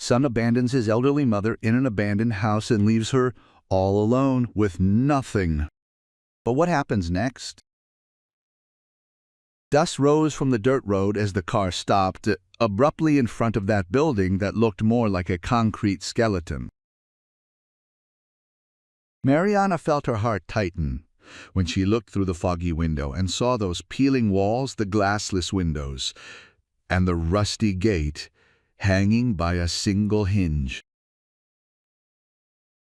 son abandons his elderly mother in an abandoned house and leaves her all alone with nothing. But what happens next? Dust rose from the dirt road as the car stopped abruptly in front of that building that looked more like a concrete skeleton. Mariana felt her heart tighten when she looked through the foggy window and saw those peeling walls, the glassless windows, and the rusty gate hanging by a single hinge.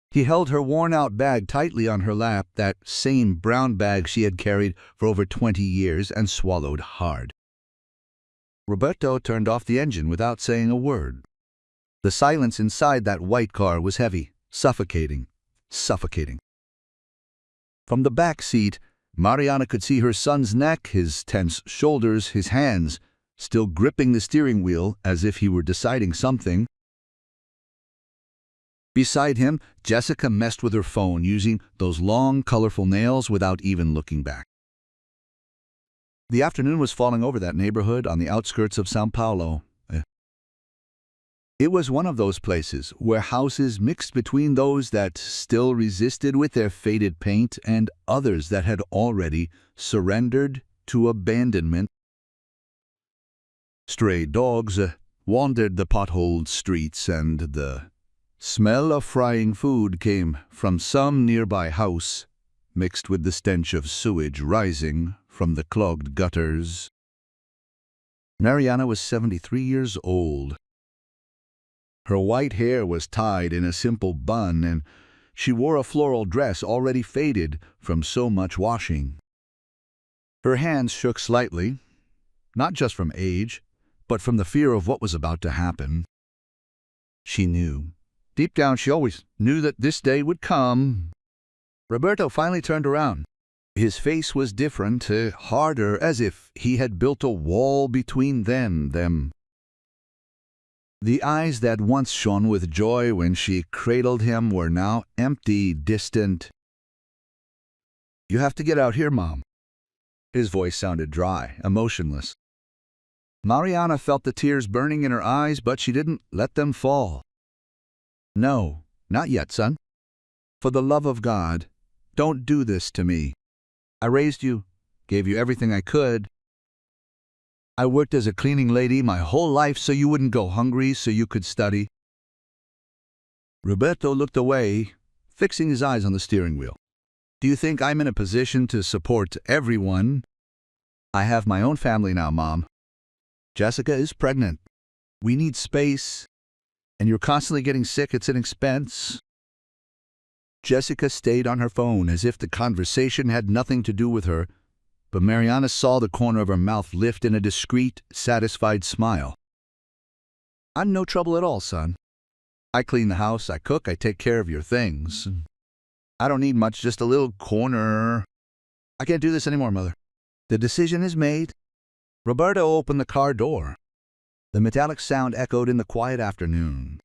He held her worn-out bag tightly on her lap, that same brown bag she had carried for over 20 years, and swallowed hard. Roberto turned off the engine without saying a word. The silence inside that white car was heavy, suffocating. From the back seat, Mariana could see her son's neck, his tense shoulders, his hands, still gripping the steering wheel as if he were deciding something. Beside him, Jessica messed with her phone, using those long, colorful nails without even looking back. The afternoon was falling over that neighborhood on the outskirts of São Paulo. It was one of those places where houses mixed between those that still resisted with their faded paint and others that had already surrendered to abandonment. Stray dogs wandered the potholed streets, and the smell of frying food came from some nearby house, mixed with the stench of sewage rising from the clogged gutters. Mariana was 73 years old. Her white hair was tied in a simple bun, and she wore a floral dress already faded from so much washing. Her hands shook slightly, not just from age, but from the fear of what was about to happen. She knew. Deep down, she always knew that this day would come. Roberto finally turned around. His face was different, harder, as if he had built a wall between them. The eyes that once shone with joy when she cradled him were now empty, distant. "You have to get out here, Mom." His voice sounded dry, emotionless. Mariana felt the tears burning in her eyes, but she didn't let them fall. "No, not yet, son. For the love of God, don't do this to me. I raised you, gave you everything I could. I worked as a cleaning lady my whole life so you wouldn't go hungry, so you could study." Roberto looked away, fixing his eyes on the steering wheel. "Do you think I'm in a position to support everyone? I have my own family now, Mom. Jessica is pregnant. We need space. And you're constantly getting sick. It's an expense." Jessica stayed on her phone as if the conversation had nothing to do with her, but Mariana saw the corner of her mouth lift in a discreet, satisfied smile. "I'm no trouble at all, son. I clean the house, I cook, I take care of your things. I don't need much, just a little corner. I can't do this anymore, Mother. The decision is made." Roberto opened the car door. The metallic sound echoed in the quiet afternoon.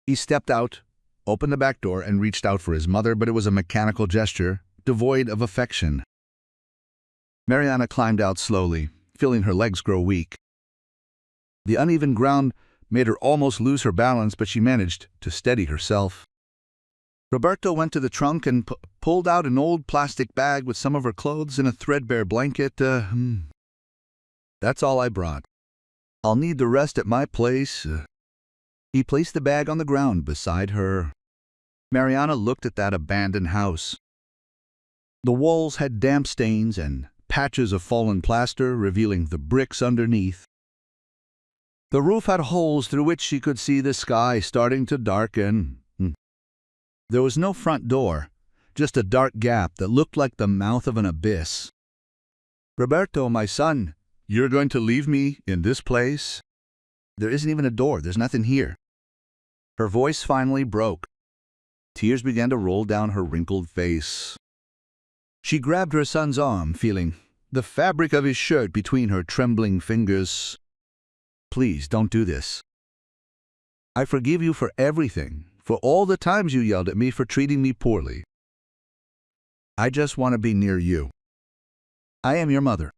He stepped out, opened the back door, and reached out for his mother, but it was a mechanical gesture, devoid of affection. Mariana climbed out slowly, feeling her legs grow weak. The uneven ground made her almost lose her balance, but she managed to steady herself. Roberto went to the trunk and pulled out an old plastic bag with some of her clothes and a threadbare blanket. "That's all I brought. I'll need the rest at my place." He placed the bag on the ground beside her. Mariana looked at that abandoned house. The walls had damp stains and patches of fallen plaster revealing the bricks underneath. The roof had holes through which she could see the sky starting to darken. There was no front door, just a dark gap that looked like the mouth of an abyss. "Roberto, my son, you're going to leave me in this place? There isn't even a door. There's nothing here." Her voice finally broke. Tears began to roll down her wrinkled face. She grabbed her son's arm, feeling the fabric of his shirt between her trembling fingers. "Please, don't do this. I forgive you for everything, for all the times you yelled at me for treating me poorly. I just want to be near you. I am your mother."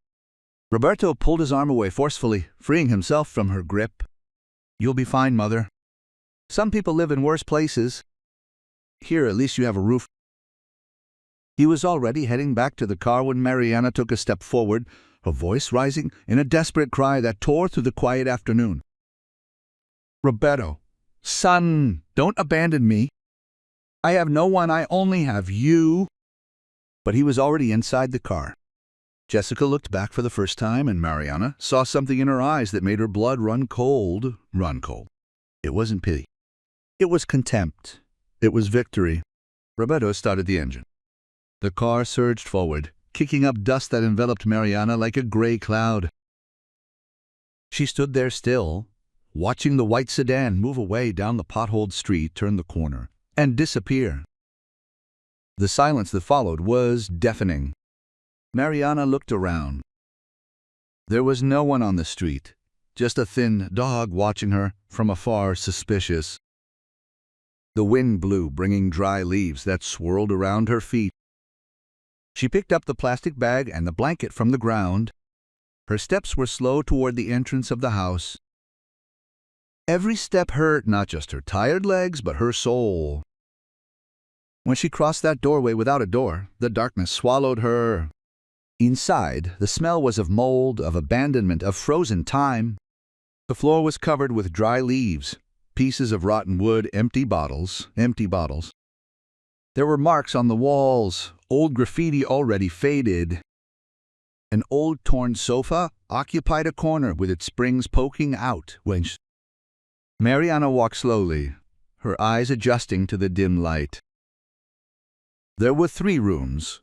Roberto pulled his arm away forcefully, freeing himself from her grip. "You'll be fine, Mother. Some people live in worse places. Here, at least you have a roof. He was already heading back to the car when Mariana took a step forward, her voice rising in a desperate cry that tore through the quiet afternoon. Roberto, son, don't abandon me. I have no one, I only have you. But he was already inside the car. Jessica looked back for the first time, and Mariana saw something in her eyes that made her blood run cold. It wasn't pity. It was contempt. It was victory. Roberto started the engine. The car surged forward, kicking up dust that enveloped Mariana like a gray cloud. She stood there still, watching the white sedan move away down the potholed street, turn the corner, and disappear. The silence that followed was deafening. Mariana looked around. There was no one on the street, just a thin dog watching her from afar, suspicious. The wind blew, bringing dry leaves that swirled around her feet. She picked up the plastic bag and the blanket from the ground. Her steps were slow toward the entrance of the house. Every step hurt not just her tired legs, but her soul. When she crossed that doorway without a door, the darkness swallowed her. Inside, the smell was of mold, of abandonment, of frozen time. The floor was covered with dry leaves, pieces of rotten wood, empty bottles. There were marks on the walls, old graffiti already faded. An old torn sofa occupied a corner with its springs poking out when Mariana walked slowly, her eyes adjusting to the dim light. There were 3 rooms.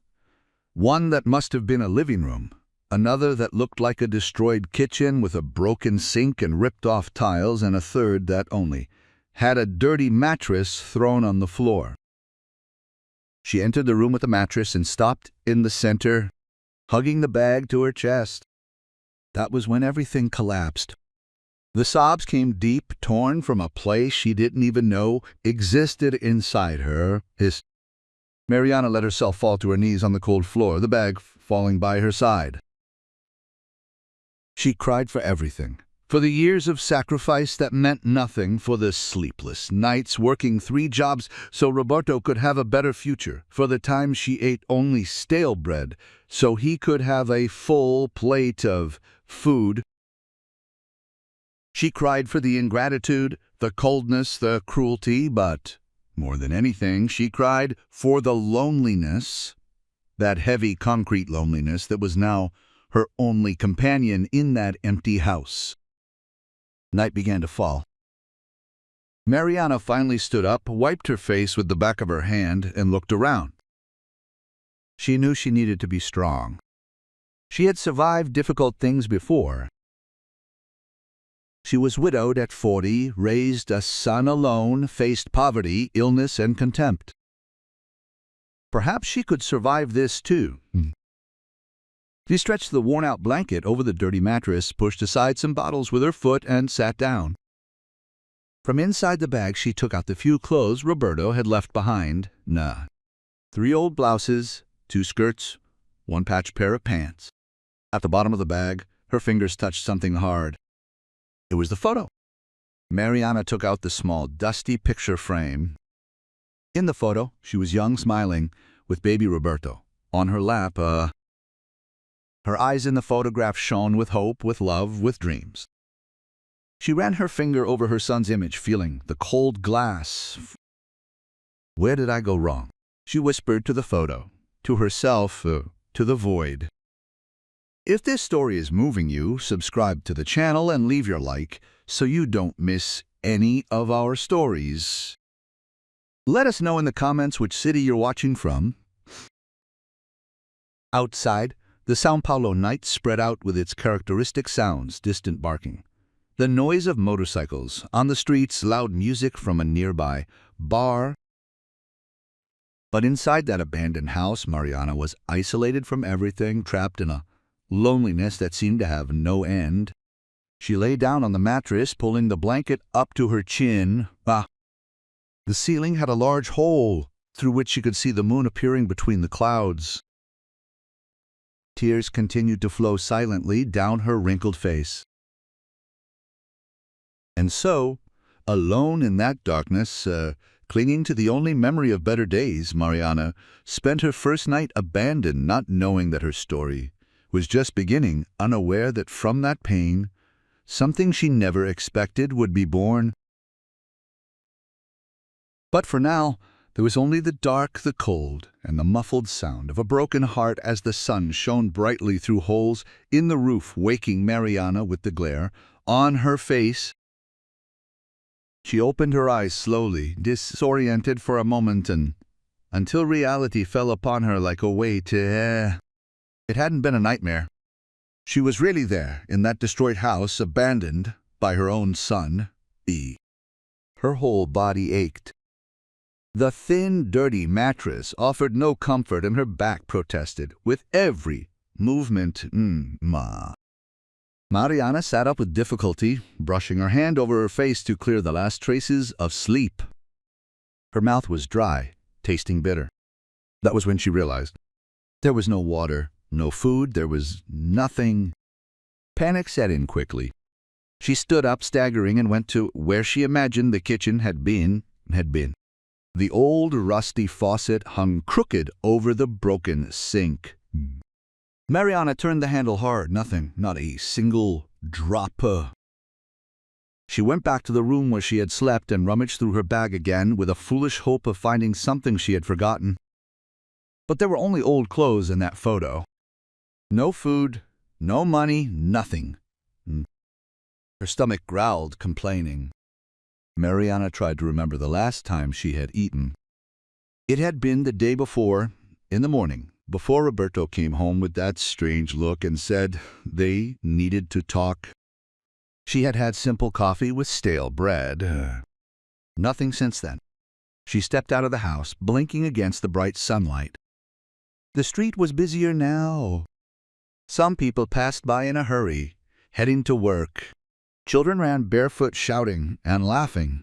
One that must have been a living room, another that looked like a destroyed kitchen with a broken sink and ripped-off tiles, and a third that only had a dirty mattress thrown on the floor. She entered the room with the mattress and stopped in the center, hugging the bag to her chest. That was when everything collapsed. The sobs came deep, torn from a place she didn't even know existed inside her. Mariana let herself fall to her knees on the cold floor, the bag falling by her side. She cried for everything, for the years of sacrifice that meant nothing, for the sleepless nights working 3 jobs so Roberto could have a better future, for the times she ate only stale bread so he could have a full plate of food. She cried for the ingratitude, the coldness, the cruelty, but more than anything, she cried for the loneliness, that heavy concrete loneliness that was now her only companion in that empty house. Night began to fall. Mariana finally stood up, wiped her face with the back of her hand, and looked around. She knew she needed to be strong. She had survived difficult things before. She was widowed at 40, raised a son alone, faced poverty, illness, and contempt. Perhaps she could survive this too. She stretched the worn-out blanket over the dirty mattress, pushed aside some bottles with her foot, and sat down. From inside the bag she took out the few clothes Roberto had left behind. 3 old blouses, 2 skirts, 1 patched pair of pants. At the bottom of the bag, her fingers touched something hard. It was the photo. Mariana took out the small, dusty picture frame. In the photo, she was young, smiling, with baby Roberto. On her lap, her eyes in the photograph shone with hope, with love, with dreams. She ran her finger over her son's image, feeling the cold glass. Where did I go wrong? She whispered to the photo, to herself, to the void. If this story is moving you, subscribe to the channel and leave your like so you don't miss any of our stories. Let us know in the comments which city you're watching from. Outside, the São Paulo night spread out with its characteristic sounds, distant barking, the noise of motorcycles, on the streets, loud music from a nearby bar. But inside that abandoned house, Mariana was isolated from everything, trapped in a loneliness that seemed to have no end. She lay down on the mattress, pulling the blanket up to her chin. The ceiling had a large hole through which she could see the moon appearing between the clouds. Tears continued to flow silently down her wrinkled face. And so, Alone in that darkness, clinging to the only memory of better days, Mariana spent her first night abandoned, not knowing that her story was just beginning, unaware that from that pain, something she never expected would be born. But for now, there was only the dark, the cold, and the muffled sound of a broken heart as the sun shone brightly through holes in the roof, waking Mariana with the glare on her face. She opened her eyes slowly, disoriented for a moment, until reality fell upon her like a weight. It hadn't been a nightmare. She was really there, in that destroyed house, abandoned by her own son, B. Her whole body ached. The thin, dirty mattress offered no comfort, and her back protested with every movement. Mariana sat up with difficulty, brushing her hand over her face to clear the last traces of sleep. Her mouth was dry, tasting bitter. That was when she realized. There was no water, no food, there was nothing. Panic set in quickly. She stood up, staggering, and went to where she imagined the kitchen had been. The old rusty faucet hung crooked over the broken sink. Mariana turned the handle hard. Nothing, not a single drop. She went back to the room where she had slept and rummaged through her bag again with a foolish hope of finding something she had forgotten. But there were only old clothes in that photo. No food, no money, nothing. Her stomach growled, complaining. Mariana tried to remember the last time she had eaten. It had been the day before, in the morning, before Roberto came home with that strange look and said they needed to talk. She had had simple coffee with stale bread. Nothing since then. She stepped out of the house, blinking against the bright sunlight. The street was busier now. Some people passed by in a hurry, heading to work. Children ran barefoot, shouting and laughing.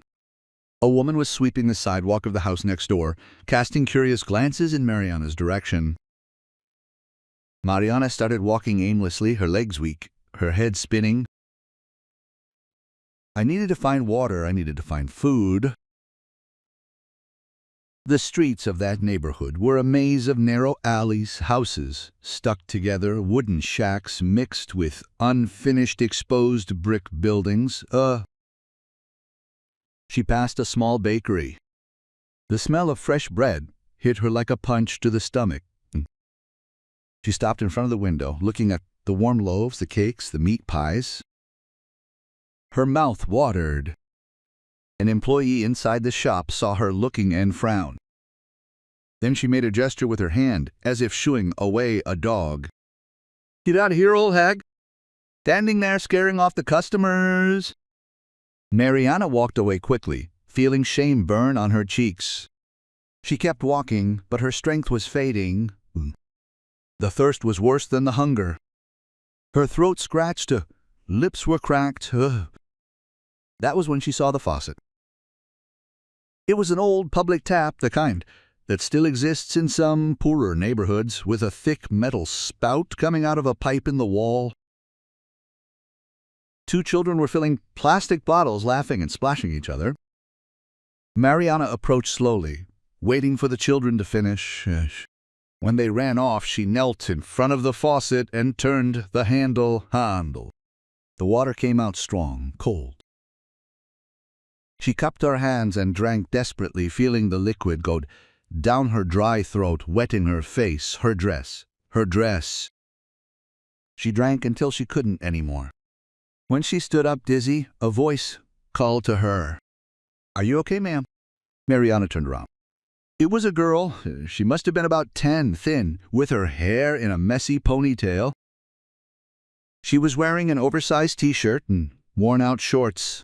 A woman was sweeping the sidewalk of the house next door, casting curious glances in Mariana's direction. Mariana started walking aimlessly, her legs weak, her head spinning. I needed to find water, I needed to find food. The streets of that neighborhood were a maze of narrow alleys, houses stuck together, wooden shacks mixed with unfinished exposed brick buildings. She passed a small bakery. The smell of fresh bread hit her like a punch to the stomach. She stopped in front of the window, looking at the warm loaves, the cakes, the meat pies. Her mouth watered. An employee inside the shop saw her looking and frowned. Then she made a gesture with her hand, as if shooing away a dog. "Get out of here, old hag! Standing there scaring off the customers!" Mariana walked away quickly, feeling shame burn on her cheeks. She kept walking, but her strength was fading. The thirst was worse than the hunger. Her throat scratched, lips were cracked. That was when she saw the faucet. It was an old public tap, the kind that still exists in some poorer neighborhoods, with a thick metal spout coming out of a pipe in the wall. Two children were filling plastic bottles, laughing and splashing each other. Mariana approached slowly, waiting for the children to finish. When they ran off, she knelt in front of the faucet and turned the handle. The water came out strong, cold. She cupped her hands and drank desperately, feeling the liquid go down her dry throat, wetting her face, her dress. She drank until she couldn't anymore. When she stood up dizzy, a voice called to her. "Are you okay, ma'am?" Mariana turned around. It was a girl. She must have been about 10, thin, with her hair in a messy ponytail. She was wearing an oversized t-shirt and worn-out shorts.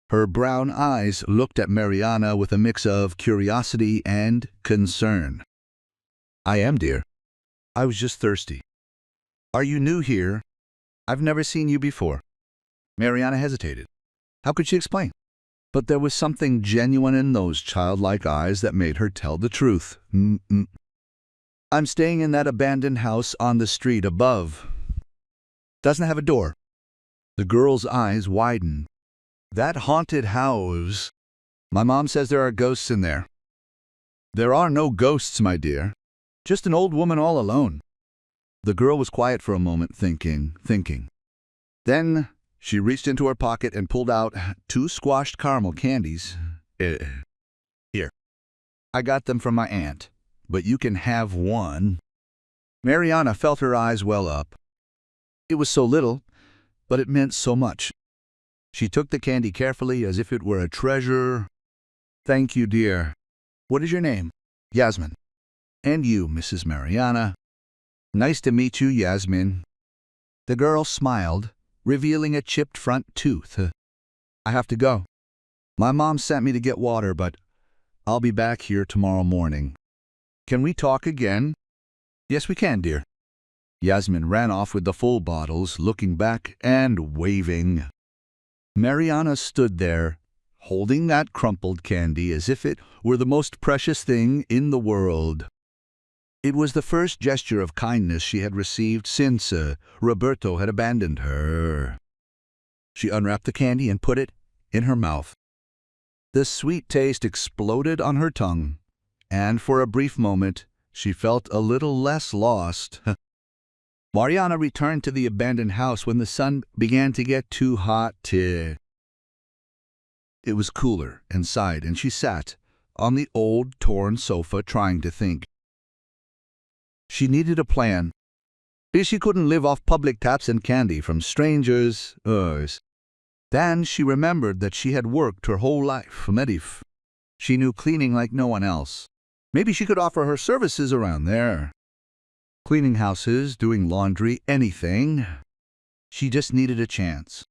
Her brown eyes looked at Mariana with a mix of curiosity and concern. "I am, dear. I was just thirsty." "Are you new here? I've never seen you before." Mariana hesitated. How could she explain? But there was something genuine in those childlike eyes that made her tell the truth. "I'm staying in that abandoned house on the street above. Doesn't have a door." The girl's eyes widened. That haunted house. My mom says there are ghosts in there. There are no ghosts, my dear. Just an old woman all alone. The girl was quiet for a moment, thinking. Then she reached into her pocket and pulled out 2 squashed caramel candies. Here. I got them from my aunt, but you can have one. Mariana felt her eyes well up. It was so little, but it meant so much. She took the candy carefully as if it were a treasure. Thank you, dear. What is your name? Yasmin. And you, Mrs. Mariana. Nice to meet you, Yasmin. The girl smiled, revealing a chipped front tooth. I have to go. My mom sent me to get water, but I'll be back here tomorrow morning. Can we talk again? Yes, we can, dear. Yasmin ran off with the full bottles, looking back and waving. Mariana stood there, holding that crumpled candy as if it were the most precious thing in the world. It was the first gesture of kindness she had received since Roberto had abandoned her. She unwrapped the candy and put it in her mouth. The sweet taste exploded on her tongue, and for a brief moment she felt a little less lost. Mariana returned to the abandoned house when the sun began to get too hot. It was cooler inside, and she sat on the old, torn sofa trying to think. She needed a plan. She couldn't live off public taps and candy from strangers. Then she remembered that she had worked her whole life. She knew cleaning like no one else. Maybe she could offer her services around there. Cleaning houses, doing laundry, anything. She just needed a chance.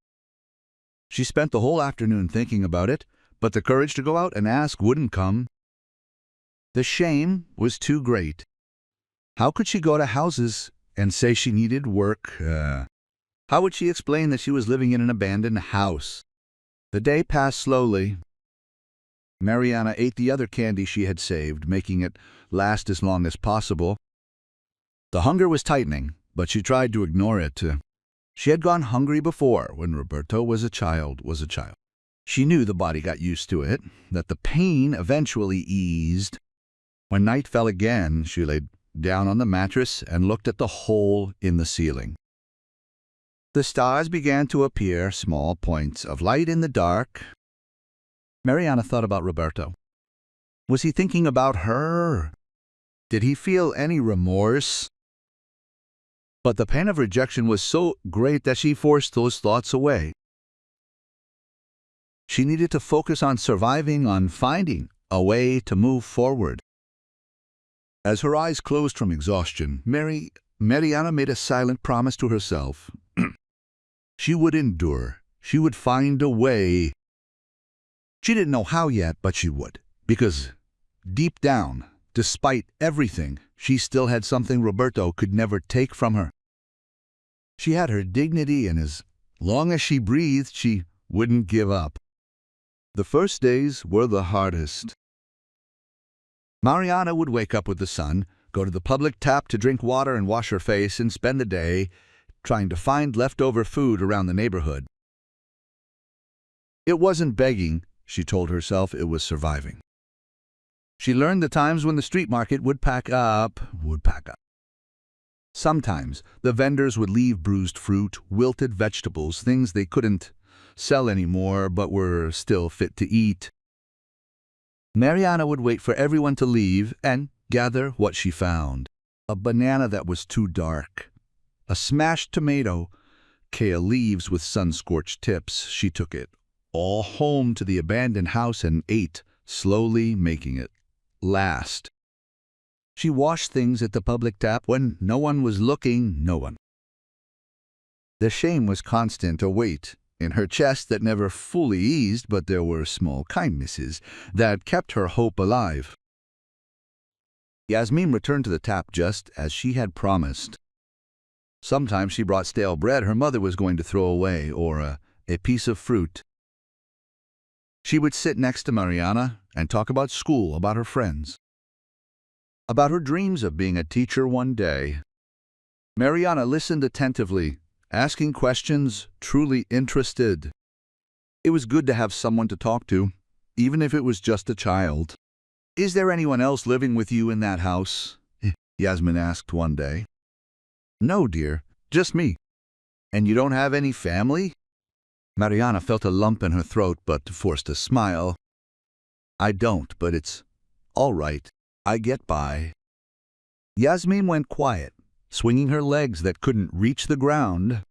She spent the whole afternoon thinking about it, but the courage to go out and ask wouldn't come. The shame was too great. How could she go to houses and say she needed work? How would she explain that she was living in an abandoned house? The day passed slowly. Mariana ate the other candy she had saved, making it last as long as possible. The hunger was tightening, but she tried to ignore it. She had gone hungry before when Roberto was a child. She knew the body got used to it, that the pain eventually eased. When night fell again, she lay down on the mattress and looked at the hole in the ceiling. The stars began to appear, small points of light in the dark. Mariana thought about Roberto. Was he thinking about her? Did he feel any remorse? But the pain of rejection was so great that she forced those thoughts away. She needed to focus on surviving, on finding a way to move forward. As her eyes closed from exhaustion, Mariana made a silent promise to herself. She would endure. She would find a way. She didn't know how yet, but she would. Because deep down, despite everything, she still had something Roberto could never take from her. She had her dignity, and as long as she breathed, she wouldn't give up. The first days were the hardest. Mariana would wake up with the sun, go to the public tap to drink water and wash her face, and spend the day trying to find leftover food around the neighborhood. It wasn't begging, she told herself, it was surviving. She learned the times when the street market would pack up. Sometimes the vendors would leave bruised fruit, wilted vegetables, things they couldn't sell anymore but were still fit to eat. Mariana would wait for everyone to leave and gather what she found. A banana that was too dark, a smashed tomato, kale leaves with sun-scorched tips. She took it all home to the abandoned house and ate, slowly making it last. She washed things at the public tap when no one was looking, no one. The shame was constant, a weight in her chest that never fully eased, but there were small kindnesses that kept her hope alive. Yasmin returned to the tap just as she had promised. Sometimes she brought stale bread her mother was going to throw away, or a piece of fruit. She would sit next to Mariana and talk about school, about her friends, about her dreams of being a teacher one day. Mariana listened attentively, asking questions, truly interested. It was good to have someone to talk to, even if it was just a child. "Is there anyone else living with you in that house?" Yasmin asked one day. "No, dear, just me." "And you don't have any family?" Mariana felt a lump in her throat but forced a smile. "I don't, but it's all right. I get by." Yasmin went quiet, swinging her legs that couldn't reach the ground.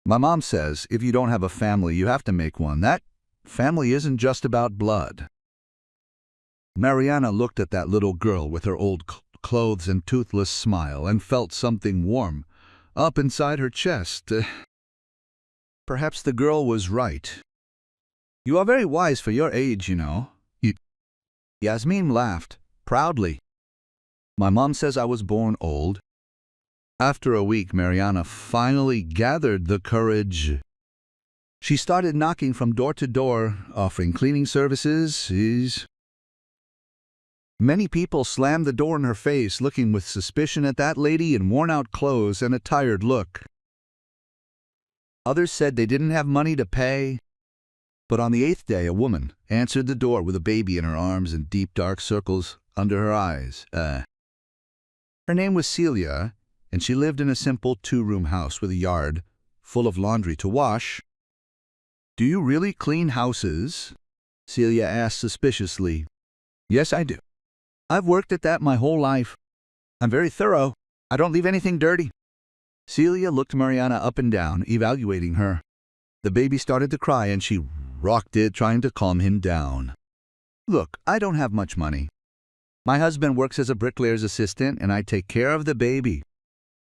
"My mom says if you don't have a family, you have to make one. That family isn't just about blood." Mariana looked at that little girl with her old clothes and toothless smile and felt something warm up inside her chest. Perhaps the girl was right. "You are very wise for your age, you know." Yasmin laughed, proudly. "My mom says I was born old." After a week, Mariana finally gathered the courage. She started knocking from door to door, offering cleaning services. Many people slammed the door in her face, looking with suspicion at that lady in worn-out clothes and a tired look. Others said they didn't have money to pay. But on the 8th day, a woman answered the door with a baby in her arms and deep dark circles under her eyes. Her name was Celia, and she lived in a simple 2-room house with a yard full of laundry to wash. "Do you really clean houses?" Celia asked suspiciously. "Yes, I do. I've worked at that my whole life. I'm very thorough. I don't leave anything dirty." Celia looked Mariana up and down, evaluating her. The baby started to cry, and she rocked it, trying to calm him down. "Look, I don't have much money. My husband works as a bricklayer's assistant, and I take care of the baby.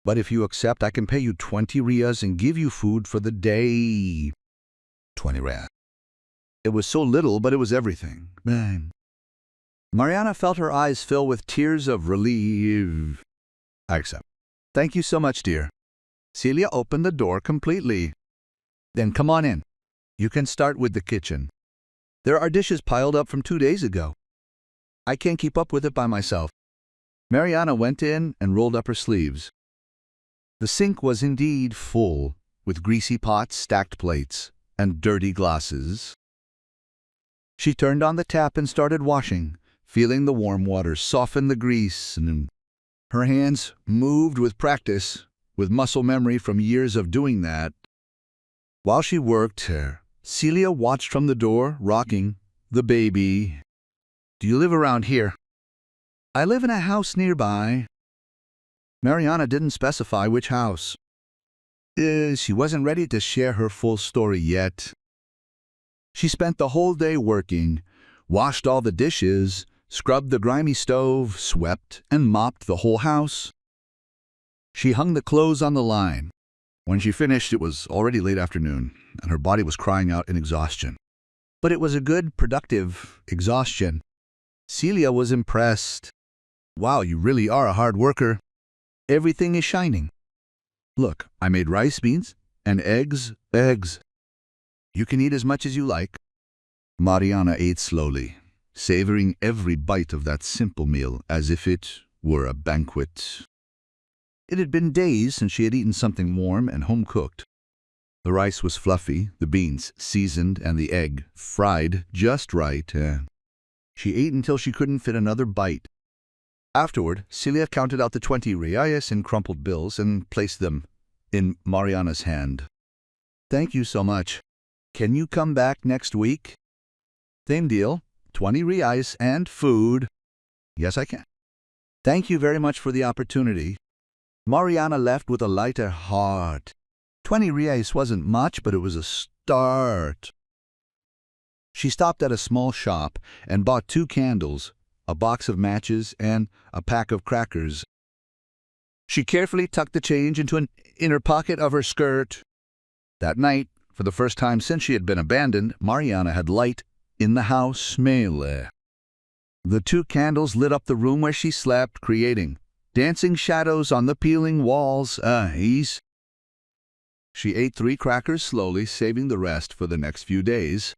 But if you accept, I can pay you 20 rias and give you food for the day." 20 rias. It was so little, but it was everything. Mariana felt her eyes fill with tears of relief. "I accept." "Thank you so much, dear." Celia opened the door completely. "Then come on in. You can start with the kitchen. There are dishes piled up from 2 days ago. I can't keep up with it by myself." Mariana went in and rolled up her sleeves. The sink was indeed full, with greasy pots, stacked plates, and dirty glasses. She turned on the tap and started washing, feeling the warm water soften the grease, and her hands moved with practice, with muscle memory from years of doing that. While she worked, Celia watched from the door, rocking the baby. "Do you live around here?" "I live in a house nearby." Mariana didn't specify which house. She wasn't ready to share her full story yet. She spent the whole day working, washed all the dishes, scrubbed the grimy stove, swept and mopped the whole house. She hung the clothes on the line. When she finished, it was already late afternoon, and her body was crying out in exhaustion. But it was a good, productive exhaustion. Celia was impressed. "Wow, you really are a hard worker. Everything is shining. Look, I made rice, beans, and eggs. You can eat as much as you like." Mariana ate slowly, savoring every bite of that simple meal as if it were a banquet. It had been days since she had eaten something warm and home-cooked. The rice was fluffy, the beans seasoned, and the egg fried just right. She ate until she couldn't fit another bite. Afterward, Celia counted out the 20 reais in crumpled bills and placed them in Mariana's hand. "Thank you so much. Can you come back next week?" "Same deal. 20 reais and food." "Yes, I can." "Thank you very much for the opportunity." Mariana left with a lighter heart. 20 reais wasn't much, but it was a start. She stopped at a small shop and bought 2 candles, a box of matches, and a pack of crackers. She carefully tucked the change into an inner pocket of her skirt. That night, for the first time since she had been abandoned, Mariana had light in the house. The 2 candles lit up the room where she slept, creating dancing shadows on the peeling walls. She ate 3 crackers slowly, saving the rest for the next few days.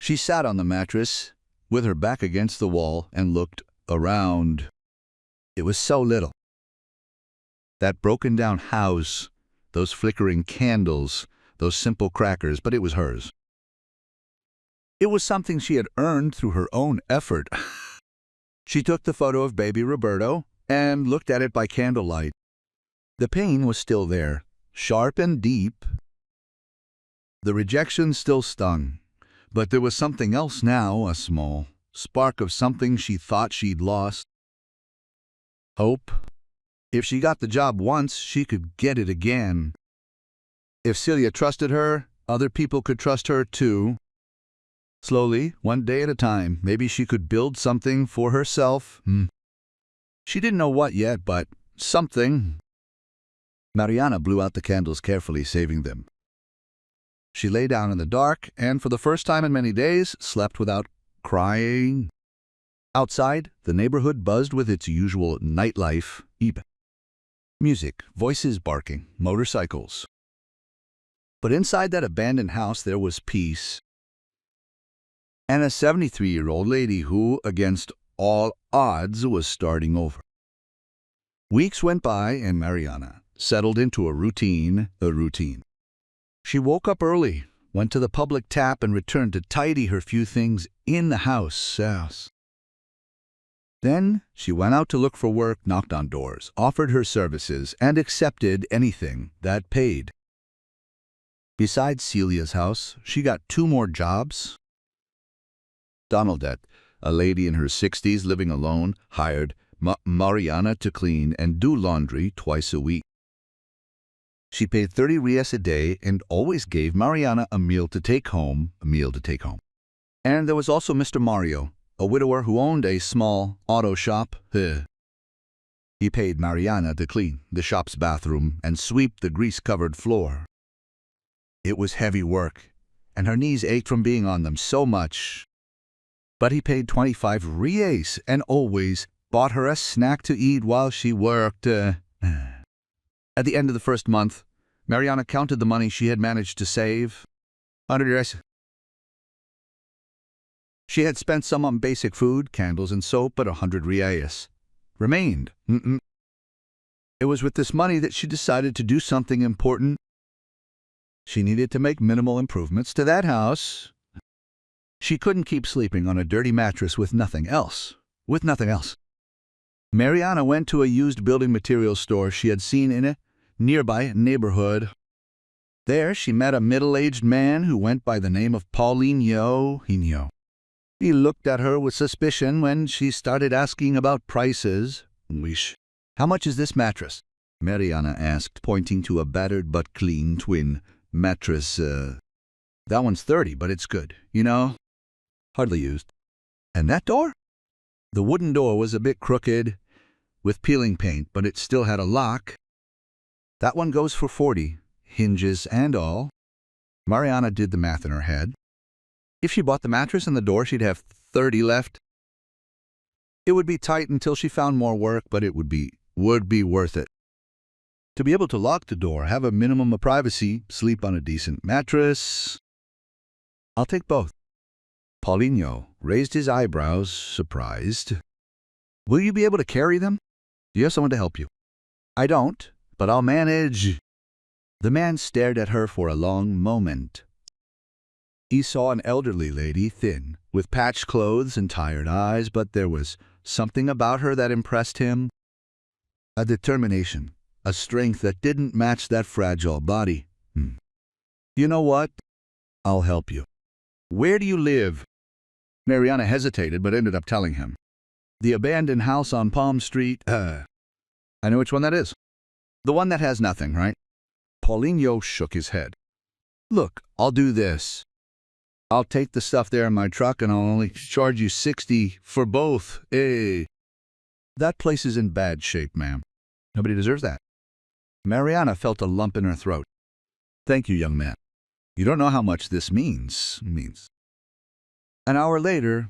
She sat on the mattress, with her back against the wall, and looked around. It was so little. That broken-down house, those flickering candles, those simple crackers, but it was hers. It was something she had earned through her own effort. She took the photo of baby Roberto and looked at it by candlelight. The pain was still there, sharp and deep. The rejection still stung, but there was something else now, a small spark of something she thought she'd lost. Hope. If she got the job once, she could get it again. If Celia trusted her, other people could trust her too. Slowly, one day at a time, maybe she could build something for herself. She didn't know what yet, but something. Mariana blew out the candles carefully, saving them. She lay down in the dark and, for the first time in many days, slept without crying. Outside, the neighborhood buzzed with its usual nightlife. Music, voices barking, motorcycles. But inside that abandoned house there was peace. And a 73-year-old lady who, against all odds, was starting over. Weeks went by and Mariana settled into a routine. She woke up early, went to the public tap, and returned to tidy her few things in the house. Then she went out to look for work, knocked on doors, offered her services, and accepted anything that paid. Besides Celia's house, she got 2 more jobs. Donaldette, a lady in her 60s living alone, hired Mariana to clean and do laundry twice a week. She paid 30 reais a day and always gave Mariana a meal to take home. And there was also Mr. Mario, a widower who owned a small auto shop. He paid Mariana to clean the shop's bathroom and sweep the grease-covered floor. It was heavy work, and her knees ached from being on them so much. But he paid 25 reais and always bought her a snack to eat while she worked. At the end of the first month, Mariana counted the money she had managed to save. 100 reais. She had spent some on basic food, candles, and soap, but 100 reais remained. It was with this money that she decided to do something important. She needed to make minimal improvements to that house. She couldn't keep sleeping on a dirty mattress with nothing else. Mariana went to a used building materials store she had seen in a nearby neighborhood. There she met a middle-aged man who went by the name of Paulinho. He looked at her with suspicion when she started asking about prices. How much is this mattress? Mariana asked, pointing to a battered but clean twin mattress. That one's 30, but it's good, Hardly used. And that door? The wooden door was a bit crooked, with peeling paint, but it still had a lock. That one goes for 40, hinges and all. Mariana did the math in her head. If she bought the mattress and the door, she'd have 30 left. It would be tight until she found more work, but it would be worth it. To be able to lock the door, have a minimum of privacy, sleep on a decent mattress. I'll take both. Paulinho raised his eyebrows, surprised. Will you be able to carry them? Do you have someone to help you? I don't, but I'll manage. The man stared at her for a long moment. He saw an elderly lady, thin, with patched clothes and tired eyes, but there was something about her that impressed him. A determination, a strength that didn't match that fragile body. You know what? I'll help you. Where do you live? Mariana hesitated, but ended up telling him. The abandoned house on Palm Street. I know which one that is. The one that has nothing, right? Paulinho shook his head. Look, I'll do this. I'll take the stuff there in my truck and I'll only charge you 60 for both. That place is in bad shape, ma'am. Nobody deserves that. Mariana felt a lump in her throat. Thank you, young man. You don't know how much this means. An hour later,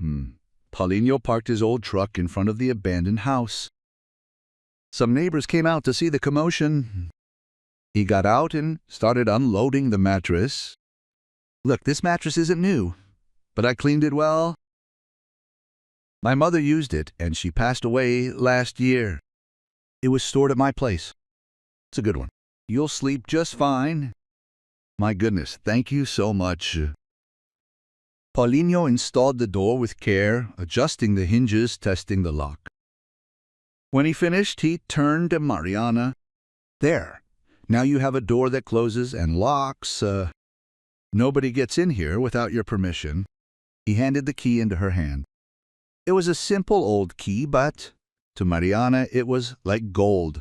Paulinho parked his old truck in front of the abandoned house. Some neighbors came out to see the commotion. He got out and started unloading the mattress. Look, this mattress isn't new, but I cleaned it well. My mother used it, and she passed away last year. It was stored at my place. It's a good one. You'll sleep just fine. My goodness, thank you so much. Paulinho installed the door with care, adjusting the hinges, testing the lock. When he finished, he turned to Mariana. There. Now you have a door that closes and locks. Nobody gets in here without your permission. He handed the key into her hand. It was a simple old key, but to Mariana it was like gold.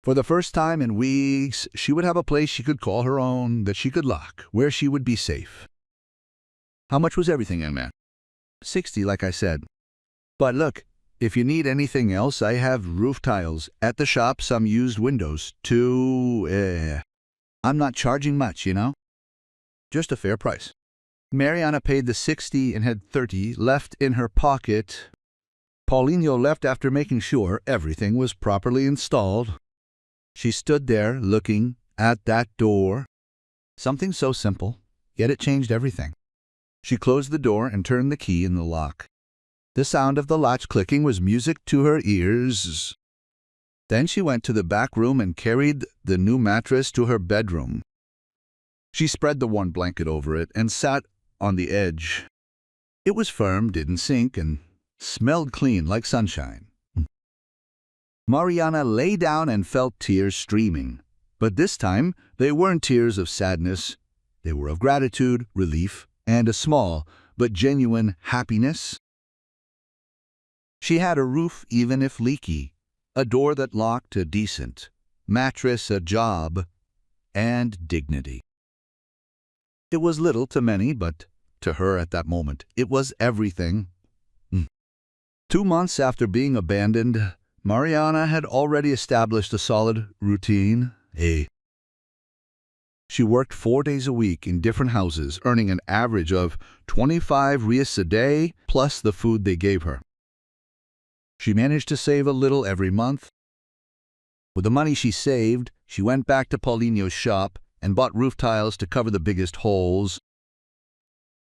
For the first time in weeks, she would have a place she could call her own, that she could lock, where she would be safe. How much was everything in there? 60, like I said. But look, if you need anything else, I have roof tiles. At the shop, some used windows, too. I'm not charging much, you know? Just a fair price. Mariana paid the 60 and had 30 left in her pocket. Paulinho left after making sure everything was properly installed. She stood there looking at that door. Something so simple, yet it changed everything. She closed the door and turned the key in the lock. The sound of the latch clicking was music to her ears. Then she went to the back room and carried the new mattress to her bedroom. She spread the one blanket over it and sat on the edge. It was firm, didn't sink, and smelled clean like sunshine. Mariana lay down and felt tears streaming. But this time, they weren't tears of sadness. They were of gratitude, relief, and a small but genuine happiness. She had a roof, even if leaky, a door that locked, a decent mattress, a job, and dignity. It was little to many, but to her at that moment, it was everything. 2 months after being abandoned, Mariana had already established a solid routine. She worked 4 days a week in different houses, earning an average of 25 reais a day, plus the food they gave her. She managed to save a little every month. With the money she saved, she went back to Paulinho's shop and bought roof tiles to cover the biggest holes.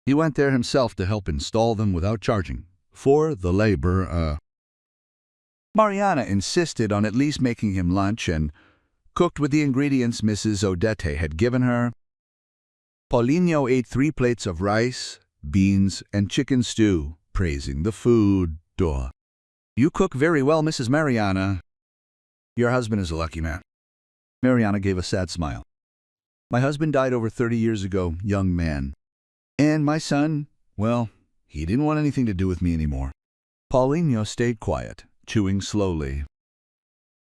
He went there himself to help install them without charging for the labor. Mariana insisted on at least making him lunch and cooked with the ingredients Mrs. Odette had given her. Paulinho ate 3 plates of rice, beans, and chicken stew, praising the food. You cook very well, Mrs. Mariana. Your husband is a lucky man. Mariana gave a sad smile. My husband died over 30 years ago, young man. And my son, well, he didn't want anything to do with me anymore. Paulinho stayed quiet, chewing slowly.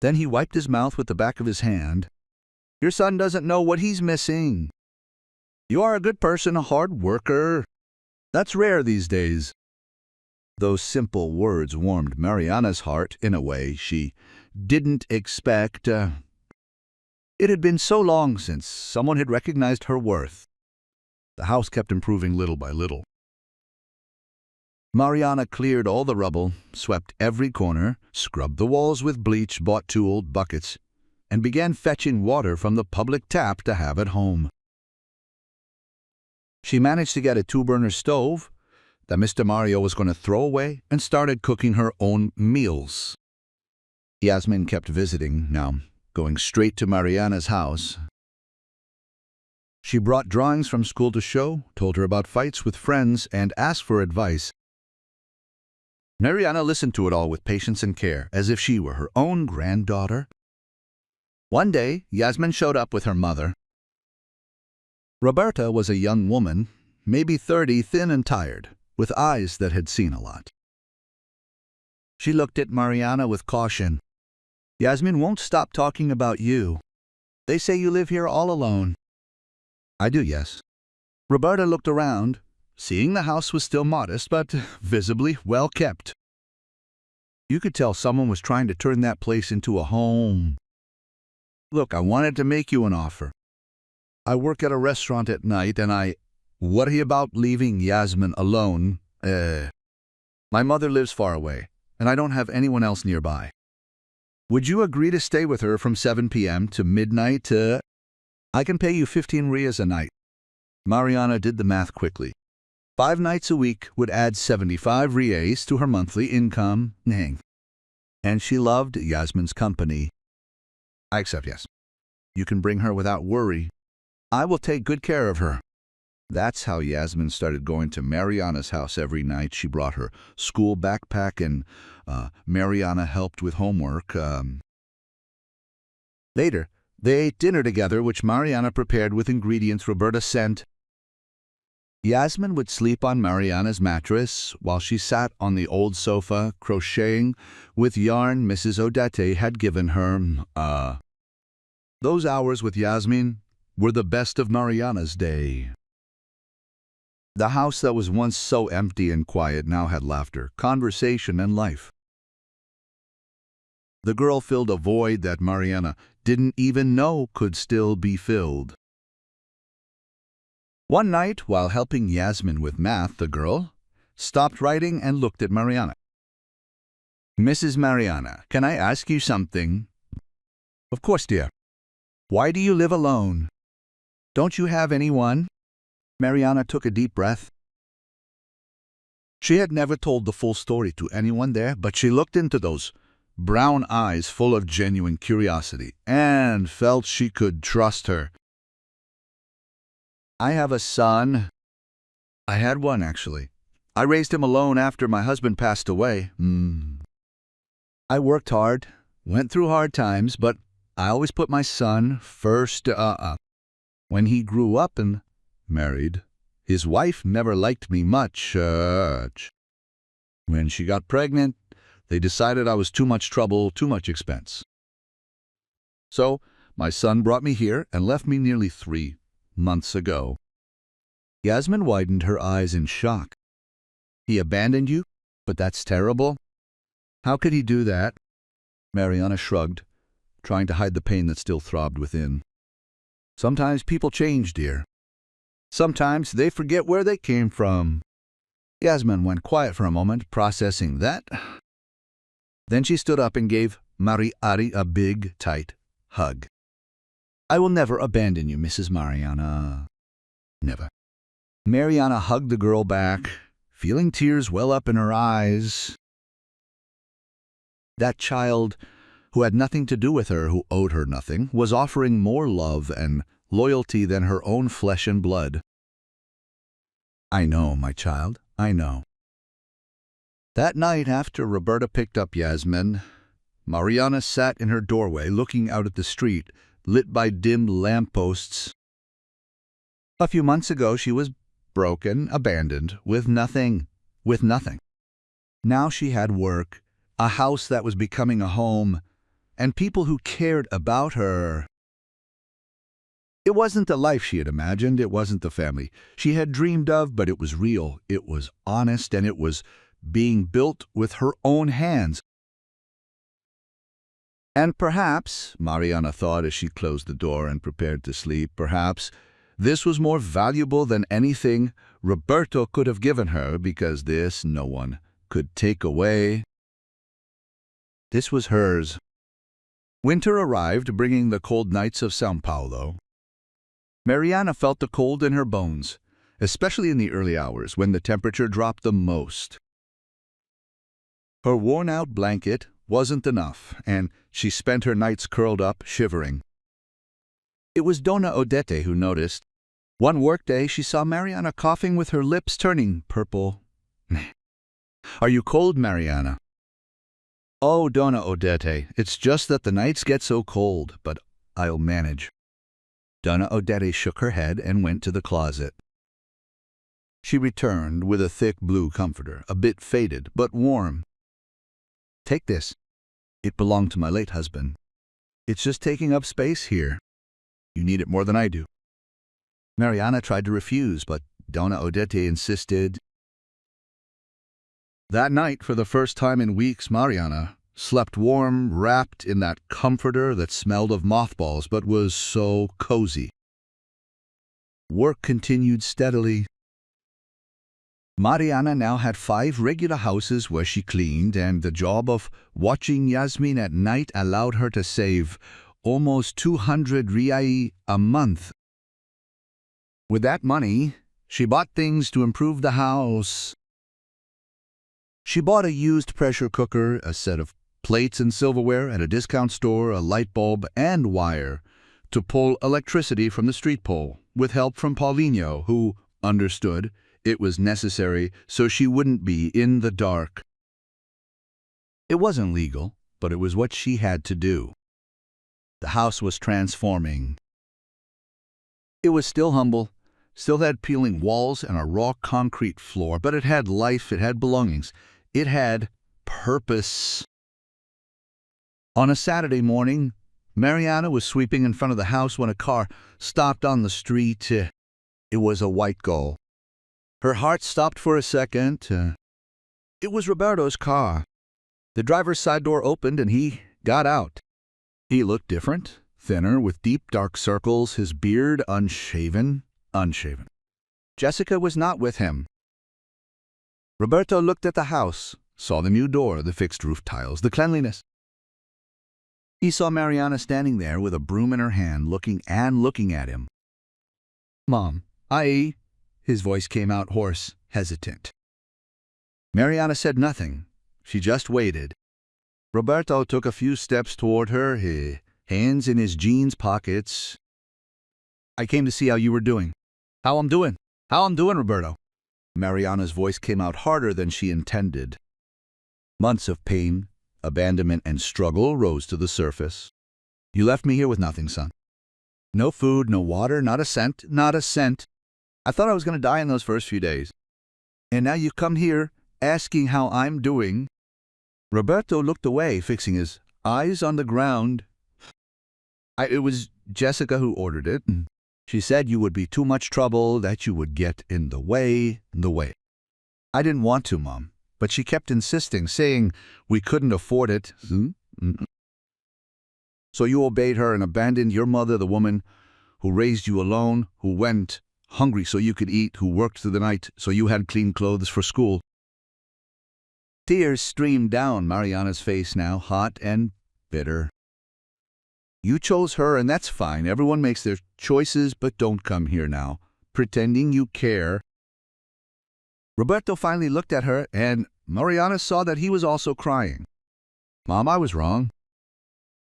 Then he wiped his mouth with the back of his hand. Your son doesn't know what he's missing. You are a good person, a hard worker. That's rare these days. Those simple words warmed Mariana's heart in a way she didn't expect. It had been so long since someone had recognized her worth. The house kept improving little by little. Mariana cleared all the rubble, swept every corner, scrubbed the walls with bleach, bought 2 old buckets, and began fetching water from the public tap to have at home. She managed to get a 2-burner stove that Mr. Mario was going to throw away and started cooking her own meals. Yasmin kept visiting, now going straight to Mariana's house. She brought drawings from school to show, told her about fights with friends, and asked for advice. Mariana listened to it all with patience and care, as if she were her own granddaughter. One day, Yasmin showed up with her mother. Roberta was a young woman, maybe 30, thin and tired, with eyes that had seen a lot. She looked at Mariana with caution. Yasmin won't stop talking about you. They say you live here all alone. I do, yes. Roberta looked around, seeing the house was still modest, but visibly well kept. You could tell someone was trying to turn that place into a home. Look, I wanted to make you an offer. I work at a restaurant at night, and I worry about leaving Yasmin alone. My mother lives far away, and I don't have anyone else nearby. Would you agree to stay with her from 7 p.m. to midnight? I can pay you 15 reais a night. Mariana did the math quickly. 5 nights a week would add 75 reais to her monthly income. And she loved Yasmin's company. I accept, yes. You can bring her without worry. I will take good care of her. That's how Yasmin started going to Mariana's house every night. She brought her school backpack, and Mariana helped with homework. Later, they ate dinner together, which Mariana prepared with ingredients Roberta sent. Yasmin would sleep on Mariana's mattress while she sat on the old sofa, crocheting with yarn Mrs. Odette had given her. Those hours with Yasmin were the best of Mariana's day. The house that was once so empty and quiet now had laughter, conversation, and life. The girl filled a void that Mariana didn't even know could still be filled. One night, while helping Yasmin with math, the girl stopped writing and looked at Mariana. "Mrs. Mariana, can I ask you something?" "Of course, dear." "Why do you live alone? Don't you have anyone?" Mariana took a deep breath. She had never told the full story to anyone there, but she looked into those brown eyes full of genuine curiosity and felt she could trust her. "I have a son." "I had one, actually. I raised him alone after my husband passed away. I worked hard, went through hard times, but I always put my son first. When he grew up and married, his wife never liked me much. When she got pregnant, they decided I was too much trouble, too much expense. So my son brought me here and left me nearly 3 months ago." Yasmin widened her eyes in shock. "He abandoned you? But that's terrible. How could he do that?" Mariana shrugged, trying to hide the pain that still throbbed within. "Sometimes people change, dear. Sometimes they forget where they came from." Yasmin went quiet for a moment, processing that. Then she stood up and gave Mariana a big, tight hug. "I will never abandon you, Mrs. Mariana. Never." Mariana hugged the girl back, feeling tears well up in her eyes. That child, who had nothing to do with her, who owed her nothing, was offering more love and loyalty than her own flesh and blood. "I know, my child, I know." That night, after Roberta picked up Yasmin, Mariana sat in her doorway looking out at the street, lit by dim lampposts. A few months ago she was broken, abandoned, with nothing. Now she had work, a house that was becoming a home, and people who cared about her. It wasn't the life she had imagined, it wasn't the family she had dreamed of, but it was real, it was honest, and it was being built with her own hands. And perhaps, Mariana thought as she closed the door and prepared to sleep, perhaps this was more valuable than anything Roberto could have given her, because this no one could take away. This was hers. Winter arrived, bringing the cold nights of São Paulo. Mariana felt the cold in her bones, especially in the early hours when the temperature dropped the most. Her worn-out blanket wasn't enough, and she spent her nights curled up, shivering. It was Dona Odette who noticed. One workday she saw Mariana coughing with her lips turning purple. "Are you cold, Mariana?" "Oh, Dona Odette, it's just that the nights get so cold, but I'll manage." Dona Odette shook her head and went to the closet. She returned with a thick blue comforter, a bit faded but warm. "Take this. It belonged to my late husband. It's just taking up space here. You need it more than I do." Mariana tried to refuse, but Dona Odette insisted. That night, for the first time in weeks, Mariana slept warm, wrapped in that comforter that smelled of mothballs but was so cozy. Work continued steadily. Mariana now had 5 regular houses where she cleaned, and the job of watching Yasmin at night allowed her to save almost 200 reais a month. With that money, she bought things to improve the house. She bought a used pressure cooker, a set of plates and silverware at a discount store, a light bulb, and wire to pull electricity from the street pole, with help from Paulinho, who understood it was necessary so she wouldn't be in the dark. It wasn't legal, but it was what she had to do. The house was transforming. It was still humble, still had peeling walls and a raw concrete floor, but it had life, it had belongings, it had purpose. On a Saturday morning, Mariana was sweeping in front of the house when a car stopped on the street. It was a white Gull. Her heart stopped for a second. It was Roberto's car. The driver's side door opened and he got out. He looked different, thinner, with deep dark circles, his beard unshaven. Jessica was not with him. Roberto looked at the house, saw the new door, the fixed roof tiles, the cleanliness. He saw Mariana standing there with a broom in her hand, looking at him. "Mom, his voice came out hoarse, hesitant. Mariana said nothing. She just waited. Roberto took a few steps toward her, his hands in his jeans pockets. "I came to see how you were doing." How I'm doing, Roberto." Mariana's voice came out harder than she intended. Months of pain, abandonment, and struggle rose to the surface. "You left me here with nothing, son. No food, no water, not a cent. I thought I was going to die in those first few days. And now you come here, asking how I'm doing." Roberto looked away, fixing his eyes on the ground. It was Jessica who ordered it. She said you would be too much trouble, that you would get in the way. I didn't want to, Mom, but she kept insisting, saying we couldn't afford it. So you obeyed her and abandoned your mother, the woman who raised you alone, who went hungry so you could eat, who worked through the night so you had clean clothes for school. Tears streamed down Mariana's face now, hot and bitter. You chose her, and that's fine. Everyone makes their choices, but don't come here now, pretending you care. Roberto finally looked at her, and Mariana saw that he was also crying. "Mom, I was wrong.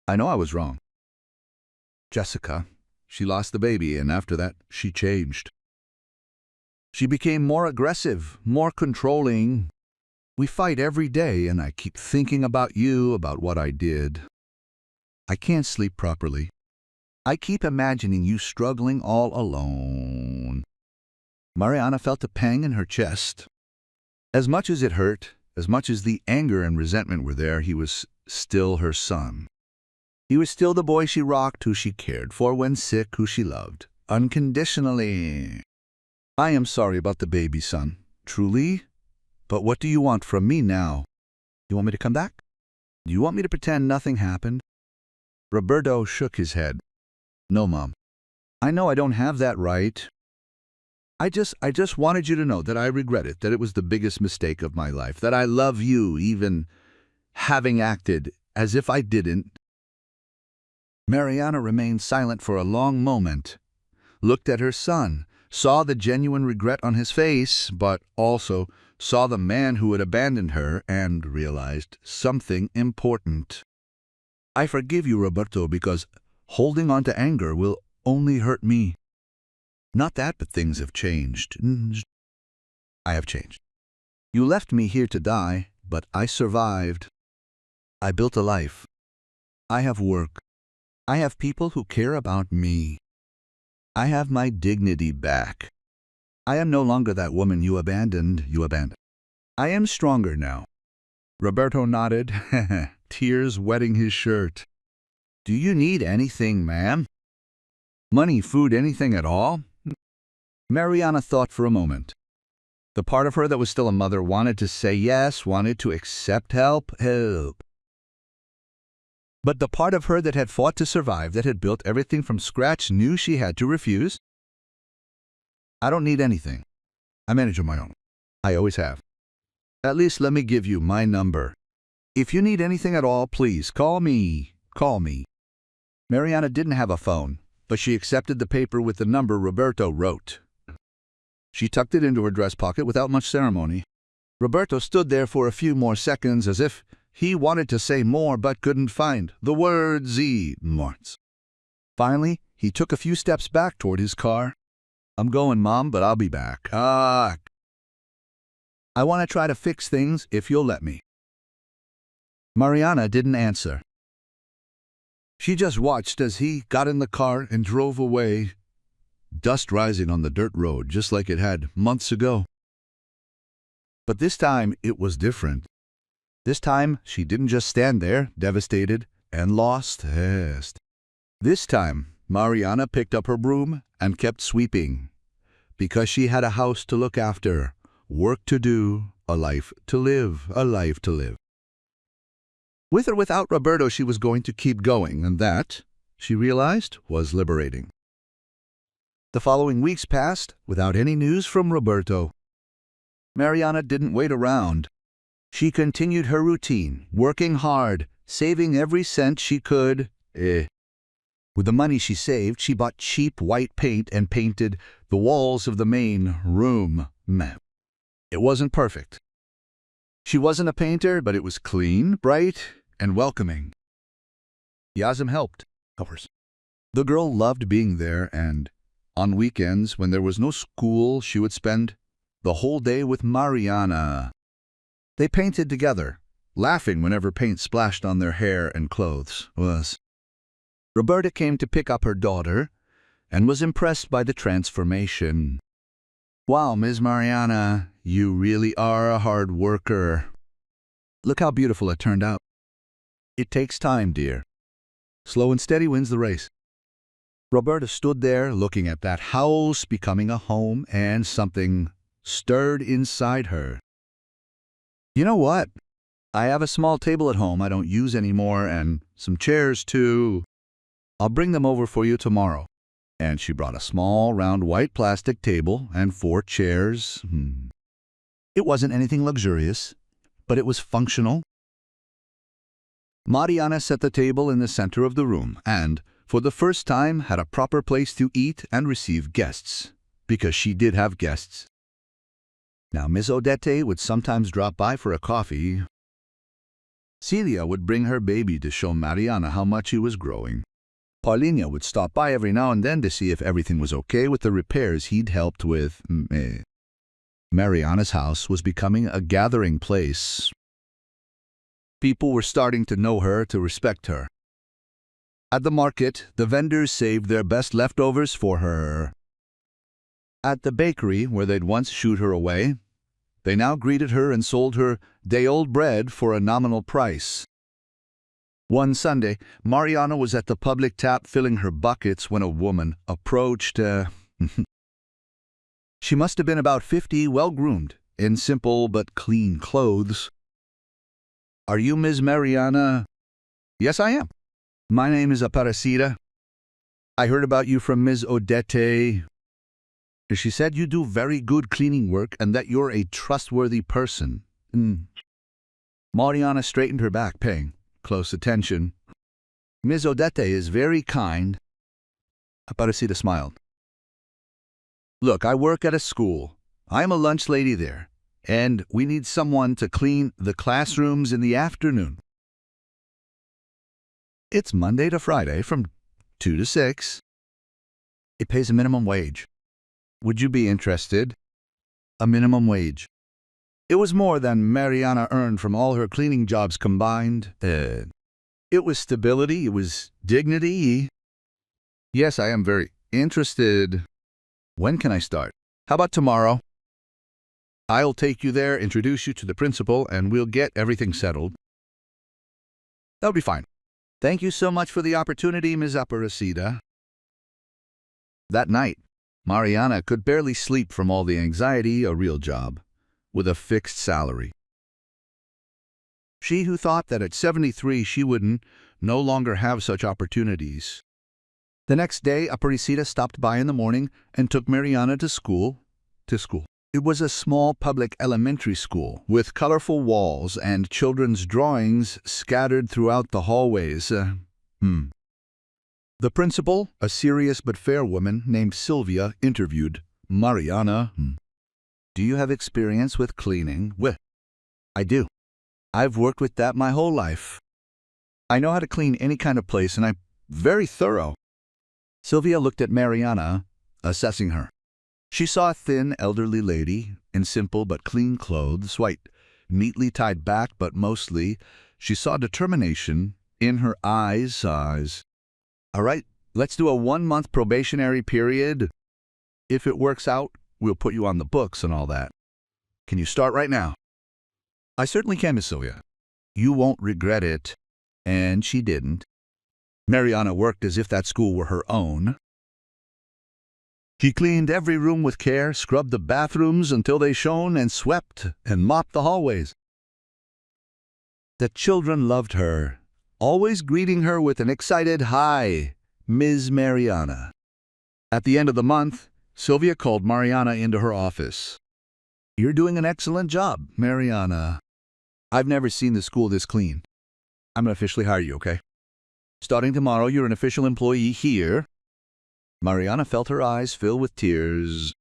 I know I was wrong. Jessica, she lost the baby, and after that, she changed. She became more aggressive, more controlling. We fight every day, and I keep thinking about you, about what I did. I can't sleep properly. I keep imagining you struggling all alone." Mariana felt a pang in her chest. As much as it hurt, as much as the anger and resentment were there, he was still her son. He was still the boy she rocked, who she cared for when sick, who she loved, unconditionally. "I am sorry about the baby, son, truly. But what do you want from me now? You want me to come back? Do you want me to pretend nothing happened?" Roberto shook his head. "No, Mom. I know I don't have that right. I just wanted you to know that I regret it, that it was the biggest mistake of my life, that I love you, even having acted as if I didn't." Mariana remained silent for a long moment, looked at her son, saw the genuine regret on his face, but also saw the man who had abandoned her, and realized something important. "I forgive you, Roberto, because holding on to anger will only hurt me. Not that, but things have changed. I have changed. You left me here to die, but I survived. I built a life. I have work. I have people who care about me. I have my dignity back. I am no longer that woman you abandoned. I am stronger now." Roberto nodded, tears wetting his shirt. "Do you need anything, ma'am? Money, food, anything at all?" Mariana thought for a moment. The part of her that was still a mother wanted to say yes, wanted to accept help. But the part of her that had fought to survive, that had built everything from scratch, knew she had to refuse. "I don't need anything. I manage on my own. I always have. At least let me give you my number. If you need anything at all, please call me. Mariana didn't have a phone, but she accepted the paper with the number Roberto wrote. She tucked it into her dress pocket without much ceremony. Roberto stood there for a few more seconds as if he wanted to say more but couldn't find the words. Finally, he took a few steps back toward his car. "I'm going, Mom, but I'll be back. I want to try to fix things if you'll let me." Mariana didn't answer. She just watched as he got in the car and drove away, dust rising on the dirt road just like it had months ago. But this time it was different. This time she didn't just stand there, devastated and lost. This time Mariana picked up her broom and kept sweeping, because she had a house to look after, work to do, a life to live, a life to live. With or without Roberto, she was going to keep going, and that, she realized, was liberating. The following weeks passed without any news from Roberto. Mariana didn't wait around. She continued her routine, working hard, saving every cent she could. With the money she saved, she bought cheap white paint and painted the walls of the main room. It wasn't perfect. She wasn't a painter, but it was clean, bright, and welcoming. Yazim helped, of course. The girl loved being there, and on weekends, when there was no school, she would spend the whole day with Mariana. They painted together, laughing whenever paint splashed on their hair and clothes. Roberta came to pick up her daughter and was impressed by the transformation. "Wow, Ms. Mariana, you really are a hard worker. Look how beautiful it turned out." "It takes time, dear. Slow and steady wins the race." Roberta stood there looking at that house becoming a home, and something stirred inside her. "You know what? I have a small table at home I don't use anymore, and some chairs too. I'll bring them over for you tomorrow." And she brought a small, round, white plastic table and 4 chairs. It wasn't anything luxurious, but it was functional. Mariana set the table in the center of the room and, for the first time, had a proper place to eat and receive guests, because she did have guests. Now, Miss Odette would sometimes drop by for a coffee. Celia would bring her baby to show Mariana how much he was growing. Paulina would stop by every now and then to see if everything was okay with the repairs he'd helped with. Mariana's house was becoming a gathering place. People were starting to know her, to respect her. At the market, the vendors saved their best leftovers for her. At the bakery, where they'd once shooed her away, they now greeted her and sold her day-old bread for a nominal price. One Sunday, Mariana was at the public tap filling her buckets when a woman approached. She must have been about 50, well-groomed, in simple but clean clothes. "Are you Ms. Mariana?" "Yes, I am. My name is Aparecida. I heard about you from Ms. Odette. She said you do very good cleaning work and that you're a trustworthy person." Mariana straightened her back, paying close attention. "Ms. Odette is very kind." Aparecida smiled. "Look, I work at a school. I'm a lunch lady there, and we need someone to clean the classrooms in the afternoon. It's Monday to Friday from 2 to 6. It pays a minimum wage. Would you be interested?" A minimum wage. It was more than Mariana earned from all her cleaning jobs combined. It was stability, it was dignity. "Yes, I am very interested. When can I start?" "How about tomorrow? I'll take you there, introduce you to the principal, and we'll get everything settled." "That'll be fine. Thank you so much for the opportunity, Ms. Aparecida." That night, Mariana could barely sleep from all the anxiety. A real job, with a fixed salary. She who thought that at 73 she would no longer have such opportunities. The next day, Aparecida stopped by in the morning and took Mariana to school. It was a small public elementary school with colorful walls and children's drawings scattered throughout the hallways. The principal, a serious but fair woman named Sylvia, interviewed Mariana. "Do you have experience with cleaning?" "Well, I do. I've worked with that my whole life. I know how to clean any kind of place, and I'm very thorough." Sylvia looked at Mariana, assessing her. She saw a thin, elderly lady in simple but clean clothes, white, neatly tied back, but mostly she saw determination in her eyes. All right, let's do a 1-month probationary period. If it works out, we'll put you on the books and all that. Can you start right now? I certainly can, Miss Sylvia. You won't regret it. And she didn't. Mariana worked as if that school were her own. He cleaned every room with care, scrubbed the bathrooms until they shone, and swept and mopped the hallways. The children loved her, always greeting her with an excited "Hi, Ms. Mariana." At the end of the month, Sylvia called Mariana into her office. "You're doing an excellent job, Mariana. I've never seen the school this clean. I'm going to officially hire you, okay? Starting tomorrow, you're an official employee here." Mariana felt her eyes fill with tears.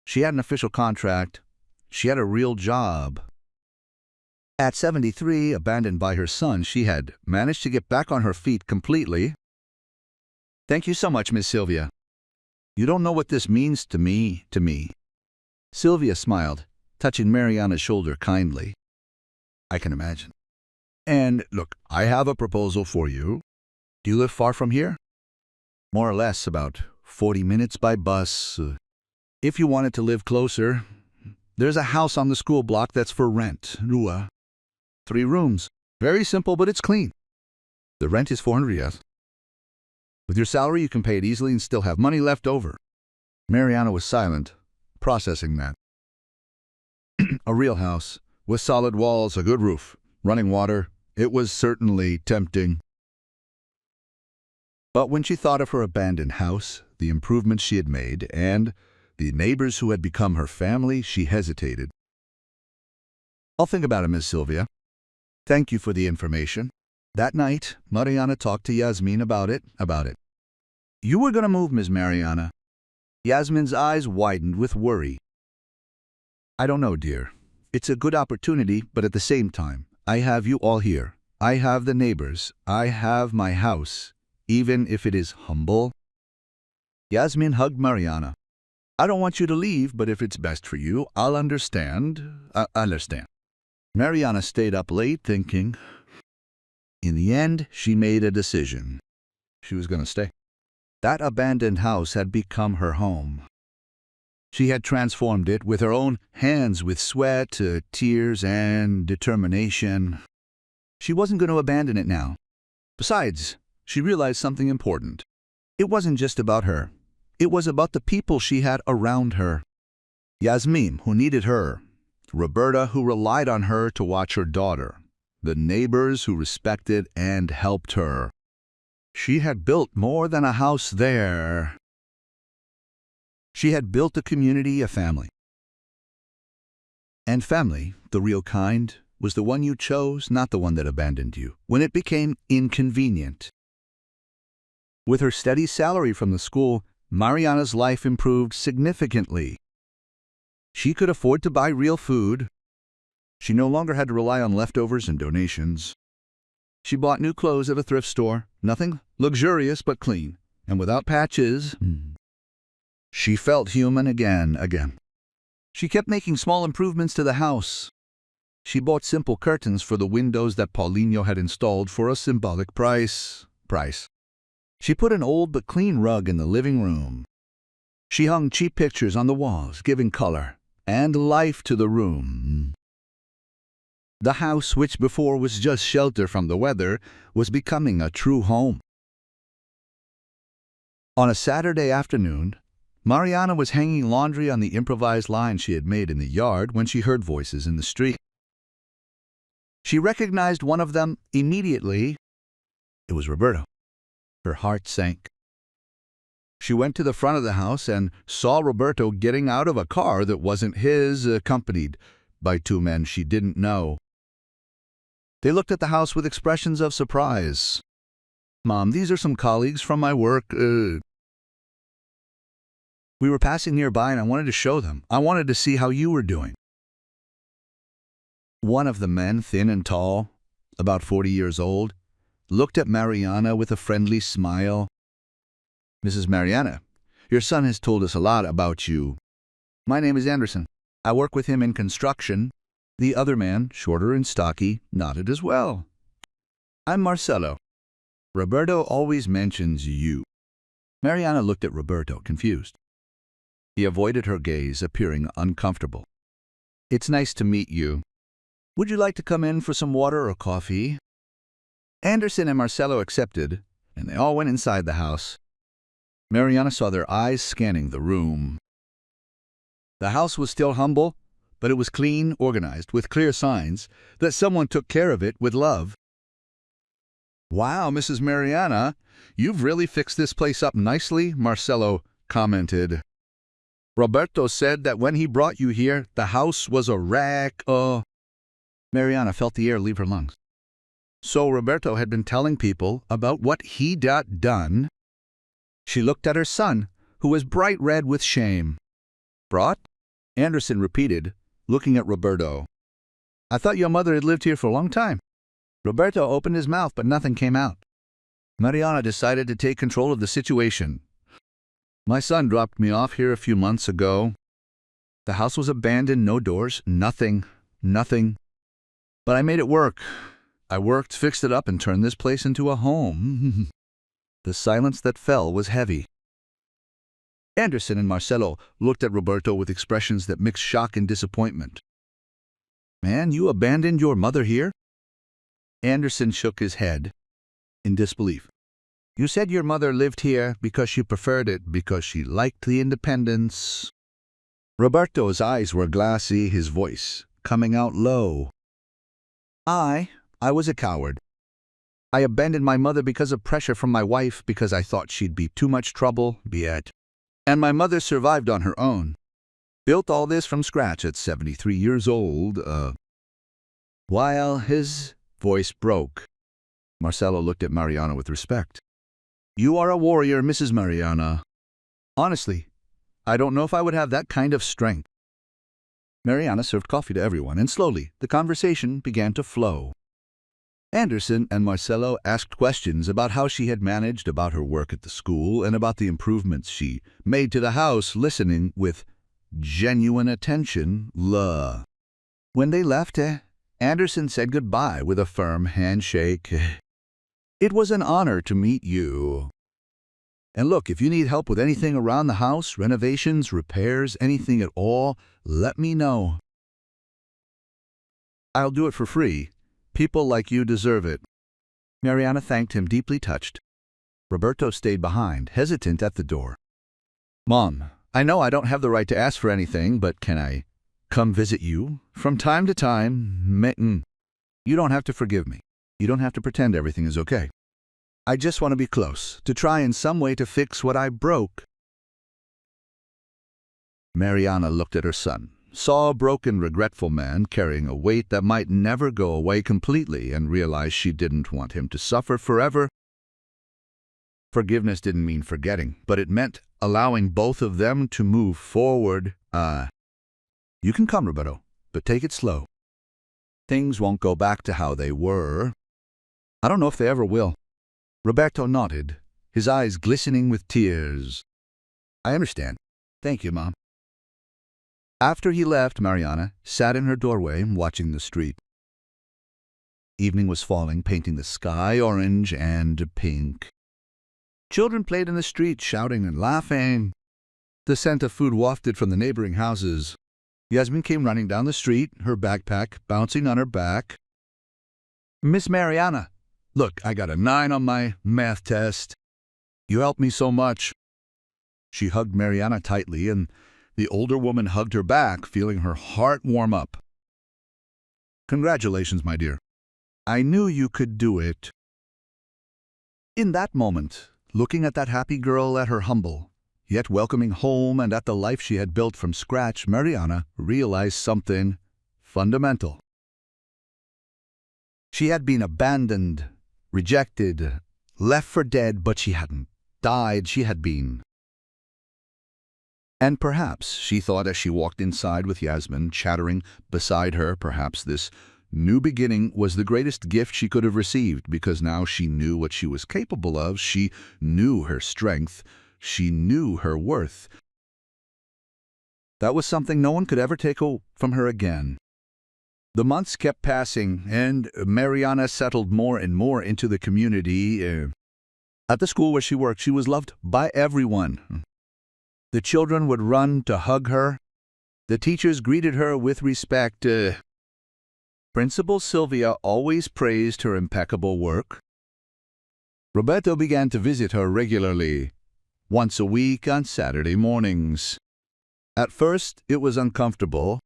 She had an official contract. She had a real job. At 73, abandoned by her son, she had managed to get back on her feet completely. "Thank you so much, Miss Sylvia. You don't know what this means to me. Sylvia smiled, touching Mariana's shoulder kindly. "I can imagine. And look, I have a proposal for you. Do you live far from here?" "More or less, about 40 minutes by bus. If you wanted to live closer, there's a house on the school block that's for rent. 3 rooms. Very simple, but it's clean. The rent is 400 yes. With your salary, you can pay it easily and still have money left over." Mariana was silent, processing that. A real house, with solid walls, a good roof, running water. It was certainly tempting. But when she thought of her abandoned house, the improvements she had made, and the neighbors who had become her family, she hesitated. "I'll think about it, Miss Sylvia. Thank you for the information." That night, Mariana talked to Yasmin about it. "You were going to move, Miss Mariana." Yasmin's eyes widened with worry. "I don't know, dear. It's a good opportunity, but at the same time, I have you all here. I have the neighbors. I have my house, even if it is humble." Yasmin hugged Mariana. "I don't want you to leave, but if it's best for you, I'll understand. Understand." Mariana stayed up late thinking. In the end, she made a decision. She was going to stay. That abandoned house had become her home. She had transformed it with her own hands, with sweat, tears, and determination. She wasn't going to abandon it now. Besides, she realized something important. It wasn't just about her. It was about the people she had around her. Yasmin, who needed her. Roberta, who relied on her to watch her daughter. The neighbors who respected and helped her. She had built more than a house there. She had built a community, a family. And family, the real kind, was the one you chose, not the one that abandoned you, when it became inconvenient. With her steady salary from the school, Mariana's life improved significantly. She could afford to buy real food. She no longer had to rely on leftovers and donations. She bought new clothes at a thrift store, nothing luxurious but clean, and without patches. She felt human again. She kept making small improvements to the house. She bought simple curtains for the windows that Paulinho had installed for a symbolic price. She put an old but clean rug in the living room. She hung cheap pictures on the walls, giving color and life to the room. The house, which before was just shelter from the weather, was becoming a true home. On a Saturday afternoon, Mariana was hanging laundry on the improvised line she had made in the yard when she heard voices in the street. She recognized one of them immediately. It was Roberto. Her heart sank. She went to the front of the house and saw Roberto getting out of a car that wasn't his, accompanied by 2 men she didn't know. They looked at the house with expressions of surprise. "Mom, these are some colleagues from my work. We were passing nearby and I wanted to show them. I wanted to see how you were doing." One of the men, thin and tall, about 40 years old, looked at Mariana with a friendly smile. Mrs. Mariana, your son has told us a lot about you. My name is Anderson. I work with him in construction. The other man, shorter and stocky, nodded as well. I'm Marcelo. Roberto always mentions you. Mariana looked at Roberto, confused. He avoided her gaze, appearing uncomfortable. It's nice to meet you. Would you like to come in for some water or coffee? Anderson and Marcelo accepted, and they all went inside the house. Mariana saw their eyes scanning the room. The house was still humble, but it was clean, organized, with clear signs that someone took care of it with love. Wow, Mrs. Mariana, you've really fixed this place up nicely, Marcelo commented. Roberto said that when he brought you here, the house was a wreck. Mariana felt the air leave her lungs. So Roberto had been telling people about what he'd done. She looked at her son, who was bright red with shame. Brought? Anderson repeated, looking at Roberto. I thought your mother had lived here for a long time. Roberto opened his mouth, but nothing came out. Mariana decided to take control of the situation. My son dropped me off here a few months ago. The house was abandoned, no doors, nothing. But I made it work. I worked, fixed it up, and turned this place into a home. The silence that fell was heavy. Anderson and Marcelo looked at Roberto with expressions that mixed shock and disappointment. Man, you abandoned your mother here? Anderson shook his head in disbelief. You said your mother lived here because she preferred it, because she liked the independence. Roberto's eyes were glassy, his voice coming out low. I was a coward. I abandoned my mother because of pressure from my wife, because I thought she'd be too much trouble, and my mother survived on her own. Built all this from scratch at 73 years old, While his voice broke, Marcelo looked at Mariana with respect. You are a warrior, Mrs. Mariana. Honestly, I don't know if I would have that kind of strength. Mariana served coffee to everyone, and slowly the conversation began to flow. Anderson and Marcelo asked questions about how she had managed, about her work at the school, and about the improvements she made to the house, listening with genuine attention. When they left, Anderson said goodbye with a firm handshake. It was an honor to meet you. And look, if you need help with anything around the house, renovations, repairs, anything at all, let me know. I'll do it for free. People like you deserve it. Mariana thanked him, deeply touched. Roberto stayed behind, hesitant at the door. Mom, I know I don't have the right to ask for anything, but can I come visit you from time to time? You don't have to forgive me. You don't have to pretend everything is okay. I just want to be close, to try in some way to fix what I broke. Mariana looked at her son, saw a broken, regretful man carrying a weight that might never go away completely, and realized she didn't want him to suffer forever. Forgiveness didn't mean forgetting, but it meant allowing both of them to move forward. You can come, Roberto, but take it slow. Things won't go back to how they were. I don't know if they ever will. Roberto nodded, his eyes glistening with tears. I understand. Thank you, Mom. After he left, Mariana sat in her doorway, watching the street. Evening was falling, painting the sky orange and pink. Children played in the street, shouting and laughing. The scent of food wafted from the neighboring houses. Yasmin came running down the street, her backpack bouncing on her back. Miss Mariana, look, I got a 9 on my math test. You helped me so much. She hugged Mariana tightly, and the older woman hugged her back, feeling her heart warm up. Congratulations, my dear. I knew you could do it. In that moment, looking at that happy girl at her humble, yet welcoming home and at the life she had built from scratch, Mariana realized something fundamental. She had been abandoned, rejected, left for dead, but she hadn't died. She had been. And perhaps, she thought as she walked inside with Yasmin chattering beside her, perhaps this new beginning was the greatest gift she could have received, because now she knew what she was capable of. She knew her strength, She knew her worth. That was something no one could ever take from her again. The months kept passing, and Mariana settled more and more into the community. At the school where she worked, she was loved by everyone. The children would run to hug her. The teachers greeted her with respect. Principal Sylvia always praised her impeccable work. Roberto began to visit her regularly, once a week on Saturday mornings. At first, it was uncomfortable,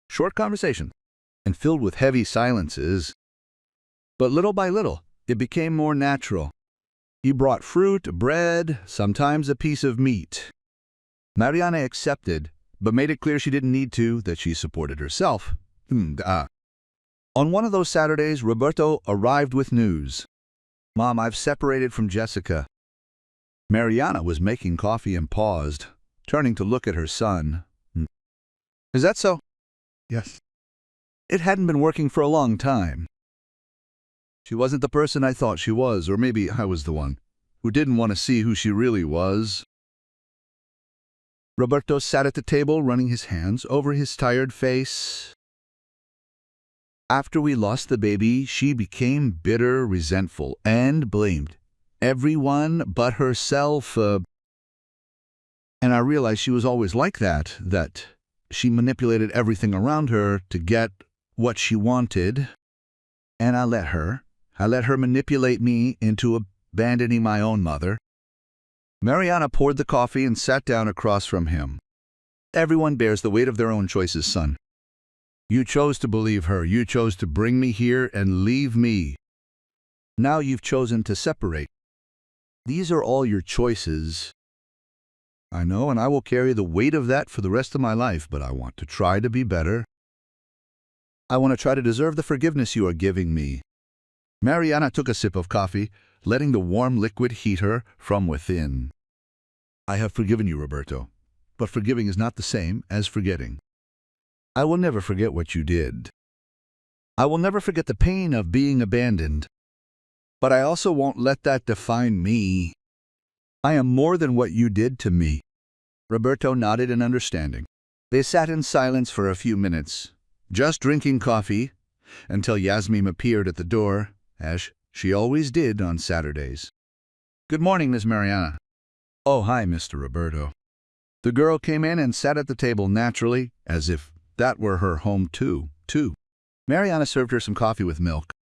short conversation, and filled with heavy silences. But little by little, it became more natural. He brought fruit, bread, sometimes a piece of meat. Mariana accepted, but made it clear she didn't need to, that she supported herself. On one of those Saturdays, Roberto arrived with news. "Mom, I've separated from Jessica." Mariana was making coffee and paused, turning to look at her son. "Is that so?" "Yes." It hadn't been working for a long time. She wasn't the person I thought she was, or maybe I was the one who didn't want to see who she really was. Roberto sat at the table, running his hands over his tired face. After we lost the baby, she became bitter, resentful, and blamed everyone but herself. And I realized she was always like that she manipulated everything around her to get what she wanted. And I let her manipulate me into abandoning my own mother. Mariana poured the coffee and sat down across from him. "Everyone bears the weight of their own choices, son. You chose to believe her. You chose to bring me here and leave me. Now you've chosen to separate. These are all your choices. I know, and I will carry the weight of that for the rest of my life, but I want to try to be better. I want to try to deserve the forgiveness you are giving me." Mariana took a sip of coffee, letting the warm liquid heat her from within. "I have forgiven you, Roberto, but forgiving is not the same as forgetting. I will never forget what you did. I will never forget the pain of being abandoned. But I also won't let that define me. I am more than what you did to me." Roberto nodded in understanding. They sat in silence for a few minutes, just drinking coffee, until Yasmin appeared at the door, as she always did on Saturdays. "Good morning, Miss Mariana." "Oh, hi, Mr. Roberto." The girl came in and sat at the table naturally, as if that were her home too. Mariana served her some coffee with milk.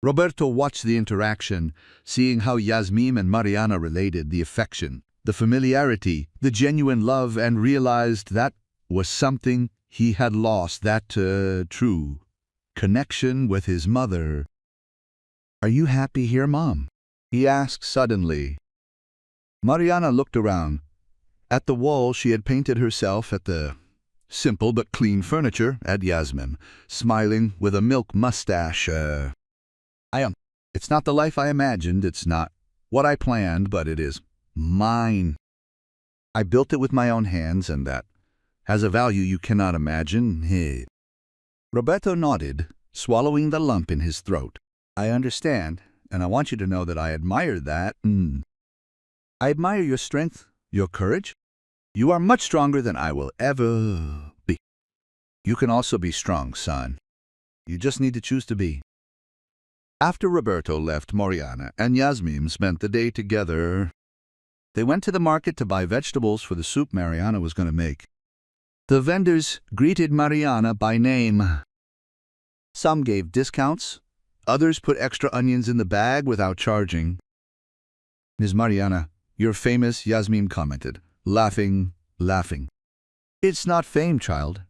Roberto watched the interaction, seeing how Yasmin and Mariana related, the affection, the familiarity, the genuine love, and realized that was something he had lost, that true connection with his mother. "Are you happy here, Mom?" he asked suddenly. Mariana looked around. At the wall she had painted herself, at the simple but clean furniture, at Yasmin, smiling with a milk mustache. It's not the life I imagined, it's not what I planned, but it is mine. I built it with my own hands, and that has a value you cannot imagine." Roberto nodded, swallowing the lump in his throat. "I understand, and I want you to know that I admire that. I admire your strength, your courage. You are much stronger than I will ever be. You can also be strong, son. You just need to choose to be." After Roberto left, Mariana and Yasmin spent the day together. They went to the market to buy vegetables for the soup Mariana was going to make. The vendors greeted Mariana by name. Some gave discounts. Others put extra onions in the bag without charging. "Ms. Mariana, you're famous," Yasmin commented, laughing. "It's not fame, child.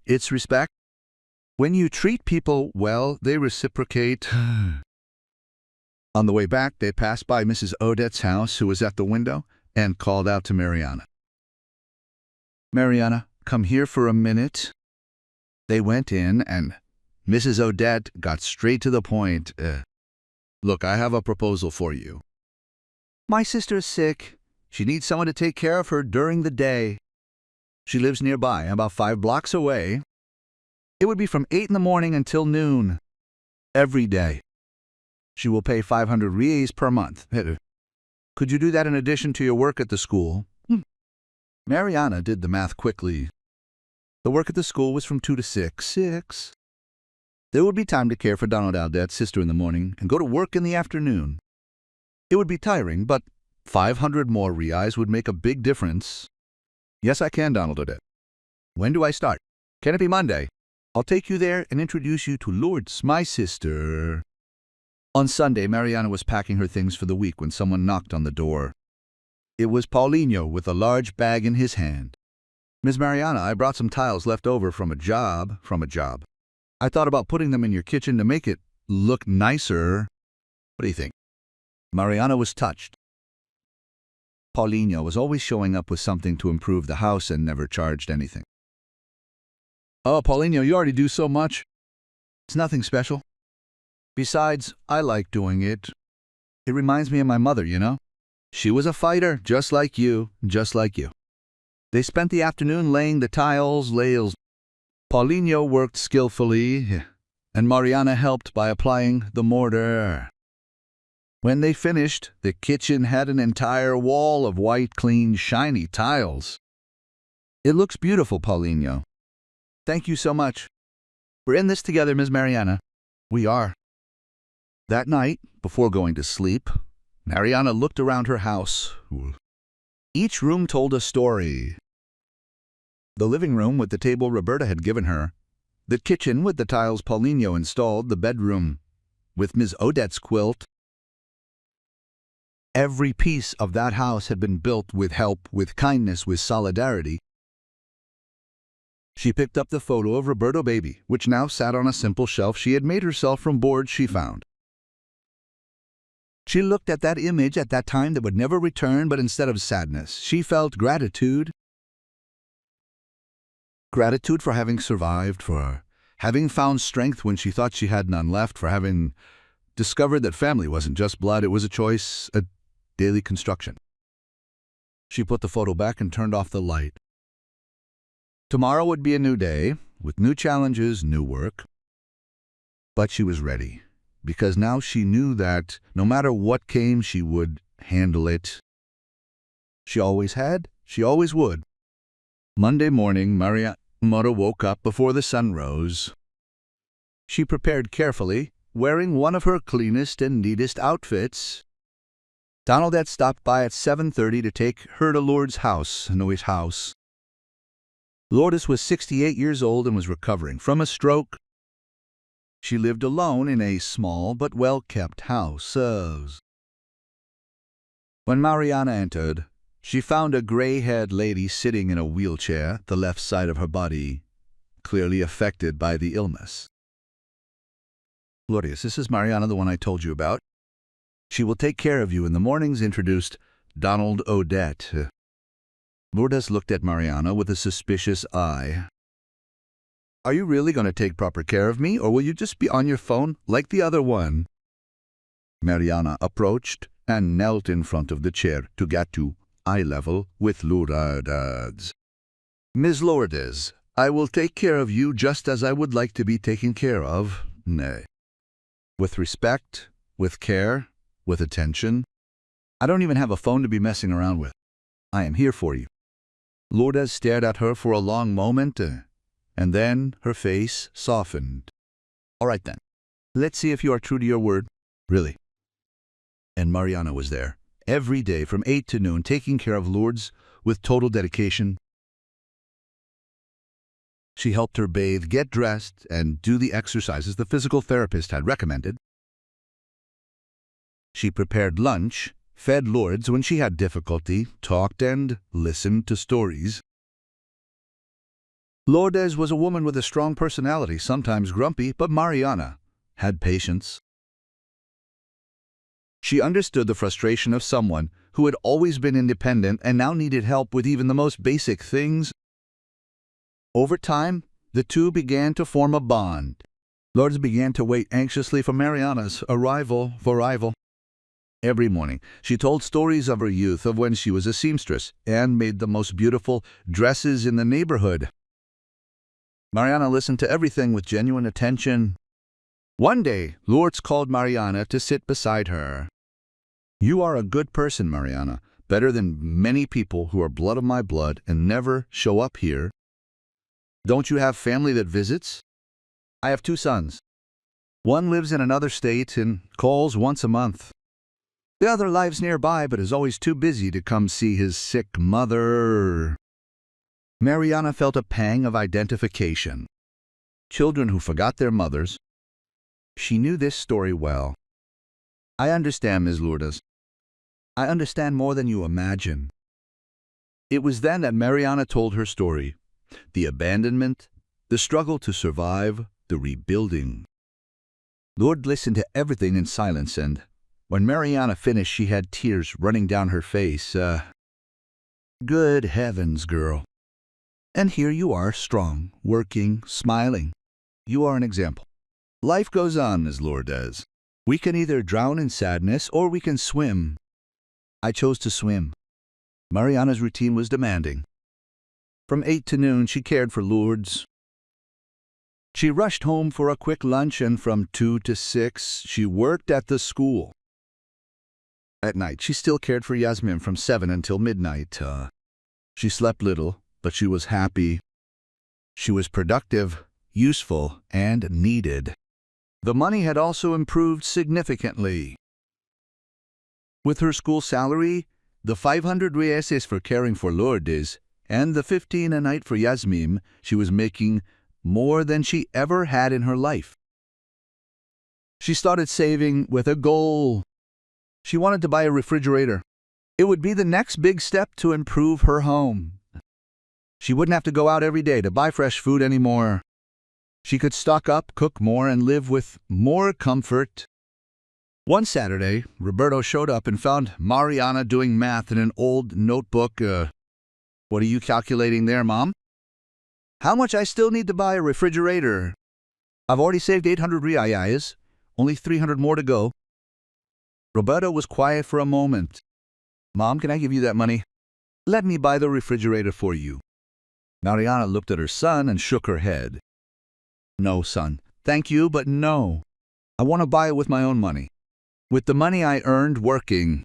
It's respect. When you treat people well, they reciprocate." On the way back, they passed by Mrs. Odette's house, who was at the window, and called out to Mariana. "Mariana, come here for a minute." They went in, and Mrs. Odette got straight to the point. "Look, I have a proposal for you. My sister's sick. She needs someone to take care of her during the day. She lives nearby, about 5 blocks away. It would be from 8 in the morning until noon, every day. She will pay 500 reais per month. Could you do that in addition to your work at the school? Mariana did the math quickly. The work at the school was from 2 to 6. 6. There would be time to care for Donald Aldet's sister in the morning and go to work in the afternoon. It would be tiring, but 500 more reais would make a big difference. Yes, I can, Donald Odette. When do I start? Can it be Monday? I'll take you there and introduce you to Lourdes, my sister. On Sunday, Mariana was packing her things for the week when someone knocked on the door. It was Paulinho with a large bag in his hand. Miss Mariana, I brought some tiles left over from a job. I thought about putting them in your kitchen to make it look nicer. What do you think? Mariana was touched. Paulinho was always showing up with something to improve the house and never charged anything. Oh, Paulinho, you already do so much. It's nothing special. Besides, I like doing it. It reminds me of my mother, you know? She was a fighter, just like you. They spent the afternoon laying the tiles. Paulinho worked skillfully, and Mariana helped by applying the mortar. When they finished, the kitchen had an entire wall of white, clean, shiny tiles. It looks beautiful, Paulinho. Thank you so much. We're in this together, Ms. Mariana. We are. That night, before going to sleep, Mariana looked around her house. Each room told a story. The living room with the table Roberta had given her, the kitchen with the tiles Paulinho installed, the bedroom with Ms. Odette's quilt. Every piece of that house had been built with help, with kindness, with solidarity. She picked up the photo of Roberto baby, which now sat on a simple shelf she had made herself from boards she found. She looked at that image at that time that would never return, but instead of sadness, she felt gratitude. Gratitude for having survived, for having found strength when she thought she had none left, for having discovered that family wasn't just blood, it was a choice, a daily construction. She put the photo back and turned off the light. Tomorrow would be a new day, with new challenges, new work. But she was ready, because now she knew that no matter what came, she would handle it. She always had, she always would. Monday morning, Mariana woke up before the sun rose. She prepared carefully, wearing one of her cleanest and neatest outfits. Donald had stopped by at 7:30 to take her to Lourdes' house, Noe's house. Lourdes was 68 years old and was recovering from a stroke. She lived alone in a small but well-kept house. When Mariana entered, she found a gray-haired lady sitting in a wheelchair, the left side of her body clearly affected by the illness. Lourdes, this is Mariana, the one I told you about. She will take care of you in the mornings, introduced Donald Odette. Lourdes looked at Mariana with a suspicious eye. Are you really going to take proper care of me, or will you just be on your phone like the other one? Mariana approached and knelt in front of the chair to get to eye level with Lourdes. Ms. Lourdes, I will take care of you just as I would like to be taken care of. Nay. With respect, with care, with attention. I don't even have a phone to be messing around with. I am here for you. Lourdes stared at her for a long moment, and then her face softened. All right then. Let's see if you are true to your word. Really. And Mariana was there, every day from 8 to noon, taking care of Lourdes with total dedication. She helped her bathe, get dressed, and do the exercises the physical therapist had recommended. She prepared lunch, fed Lourdes when she had difficulty, talked and listened to stories. Lourdes was a woman with a strong personality, sometimes grumpy, but Mariana had patience. She understood the frustration of someone who had always been independent and now needed help with even the most basic things. Over time, the two began to form a bond. Lourdes began to wait anxiously for Mariana's arrival. Every morning, she told stories of her youth, of when she was a seamstress, and made the most beautiful dresses in the neighborhood. Mariana listened to everything with genuine attention. One day, Lourdes called Mariana to sit beside her. You are a good person, Mariana, better than many people who are blood of my blood and never show up here. Don't you have family that visits? I have 2 sons. One lives in another state and calls once a month. The other lives nearby but is always too busy to come see his sick mother. Mariana felt a pang of identification. Children who forgot their mothers. She knew this story well. I understand, Ms. Lourdes. I understand more than you imagine. It was then that Mariana told her story. The abandonment, the struggle to survive, the rebuilding. Lourdes listened to everything in silence, and when Mariana finished, she had tears running down her face. Good heavens, girl. And here you are, strong, working, smiling. You are an example. Life goes on, Ms. Lourdes. We can either drown in sadness or we can swim. I chose to swim. Mariana's routine was demanding. From 8 to noon, she cared for Lourdes. She rushed home for a quick lunch, and from 2 to 6, she worked at the school. At night, she still cared for Yasmin from 7 until midnight. She slept little, but she was happy. She was productive, useful, and needed. The money had also improved significantly. With her school salary, the 500 reais for caring for Lourdes, and the 15 a night for Yasmin, she was making more than she ever had in her life. She started saving with a goal. She wanted to buy a refrigerator. It would be the next big step to improve her home. She wouldn't have to go out every day to buy fresh food anymore. She could stock up, cook more, and live with more comfort. One Saturday, Roberto showed up and found Mariana doing math in an old notebook. What are you calculating there, Mom? How much I still need to buy a refrigerator? I've already saved 800 reais, only 300 more to go. Roberto was quiet for a moment. Mom, can I give you that money? Let me buy the refrigerator for you. Mariana looked at her son and shook her head. No, son. Thank you, but no. I want to buy it with my own money. With the money I earned working.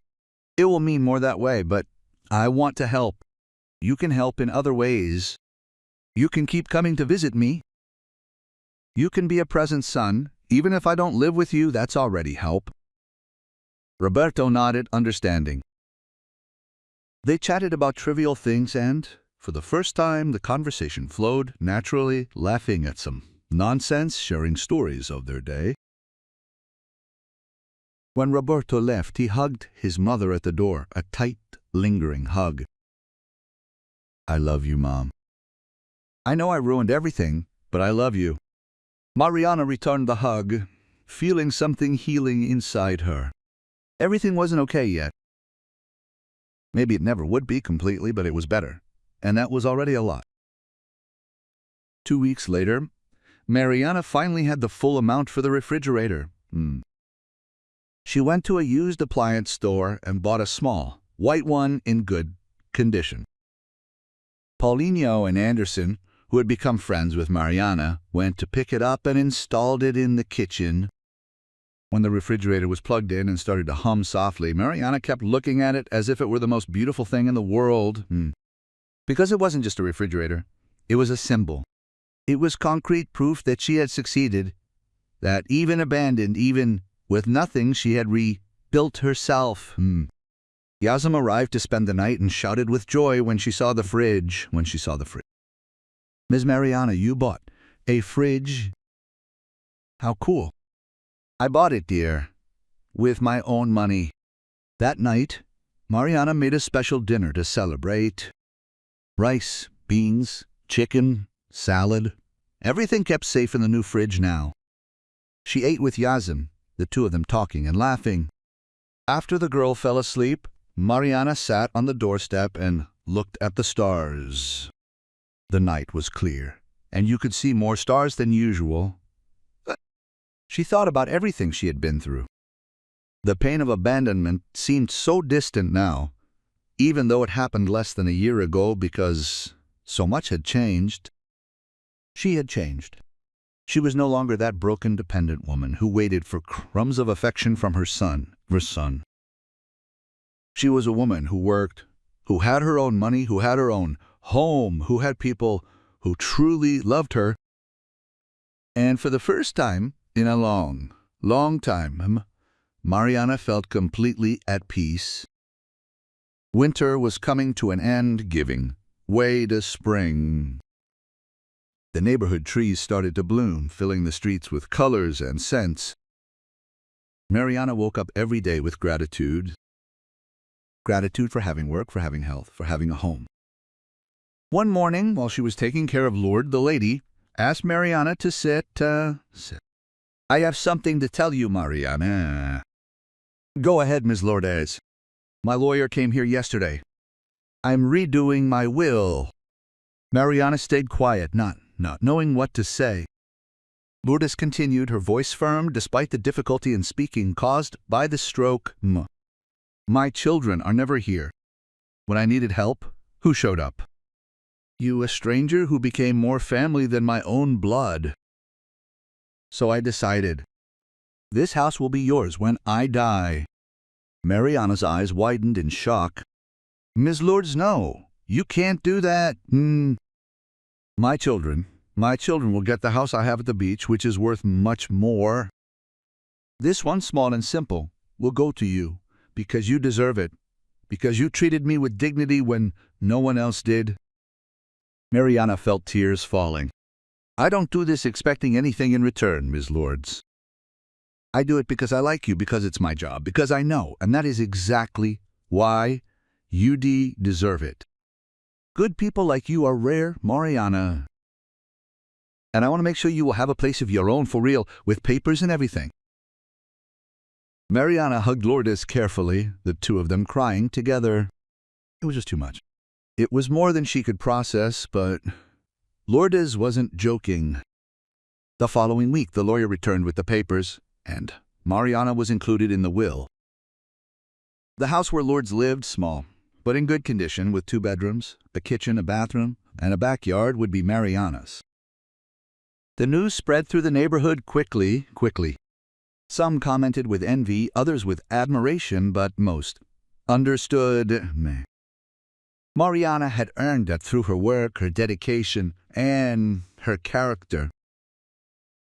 It will mean more that way, but I want to help. You can help in other ways. You can keep coming to visit me. You can be a present son. Even if I don't live with you, that's already help. Roberto nodded, understanding. They chatted about trivial things and, for the first time, the conversation flowed naturally, laughing at some nonsense, sharing stories of their day. When Roberto left, he hugged his mother at the door, a tight, lingering hug. I love you, Mom. I know I ruined everything, but I love you. Mariana returned the hug, feeling something healing inside her. Everything wasn't okay yet. Maybe it never would be completely, but it was better, and that was already a lot. 2 weeks later, Mariana finally had the full amount for the refrigerator. She went to a used appliance store and bought a small, white one in good condition. Paulinho and Anderson, who had become friends with Mariana, went to pick it up and installed it in the kitchen. When the refrigerator was plugged in and started to hum softly, Mariana kept looking at it as if it were the most beautiful thing in the world. Because it wasn't just a refrigerator, it was a symbol. It was concrete proof that she had succeeded, that even abandoned, even with nothing, she had rebuilt herself. Yasmin arrived to spend the night and shouted with joy when she saw the fridge. Ms. Mariana, you bought a fridge? How cool. I bought it, dear, with my own money. That night, Mariana made a special dinner to celebrate. Rice, beans, chicken, salad, everything kept safe in the new fridge now. She ate with Yasmin, the two of them talking and laughing. After the girl fell asleep, Mariana sat on the doorstep and looked at the stars. The night was clear, and you could see more stars than usual. She thought about everything she had been through. The pain of abandonment seemed so distant now, even though it happened less than a year ago, because so much had changed. She had changed. She was no longer that broken, dependent woman who waited for crumbs of affection from her son. She was a woman who worked, who had her own money, who had her own home, who had people who truly loved her. And for the first time in a long, long time, Mariana felt completely at peace. Winter was coming to an end, giving way to spring. The neighborhood trees started to bloom, filling the streets with colors and scents. Mariana woke up every day with gratitude. Gratitude for having work, for having health, for having a home. One morning, while she was taking care of Lourdes, the lady asked Mariana to sit. I have something to tell you, Mariana. Go ahead, Ms. Lourdes. My lawyer came here yesterday. I'm redoing my will. Mariana stayed quiet, not knowing what to say. Lourdes continued, her voice firm despite the difficulty in speaking caused by the stroke. My children are never here. When I needed help, who showed up? You, a stranger who became more family than my own blood. So I decided, this house will be yours when I die. Mariana's eyes widened in shock. Ms. Lourdes, no, you can't do that. My children will get the house I have at the beach, which is worth much more. This one, small and simple, will go to you, because you deserve it, because you treated me with dignity when no one else did. Mariana felt tears falling. I don't do this expecting anything in return, Ms. Lourdes. I do it because I like you, because it's my job, because I know, and that is exactly why you deserve it. Good people like you are rare, Mariana. And I want to make sure you will have a place of your own for real, with papers and everything. Mariana hugged Lourdes carefully, the two of them crying together. It was just too much. It was more than she could process, but Lourdes wasn't joking. The following week, the lawyer returned with the papers, and Mariana was included in the will. The house where Lourdes lived, small, but in good condition, with 2 bedrooms, a kitchen, a bathroom, and a backyard, would be Mariana's. The news spread through the neighborhood quickly. Some commented with envy, others with admiration, but most understood. Mariana had earned that through her work, her dedication, and her character.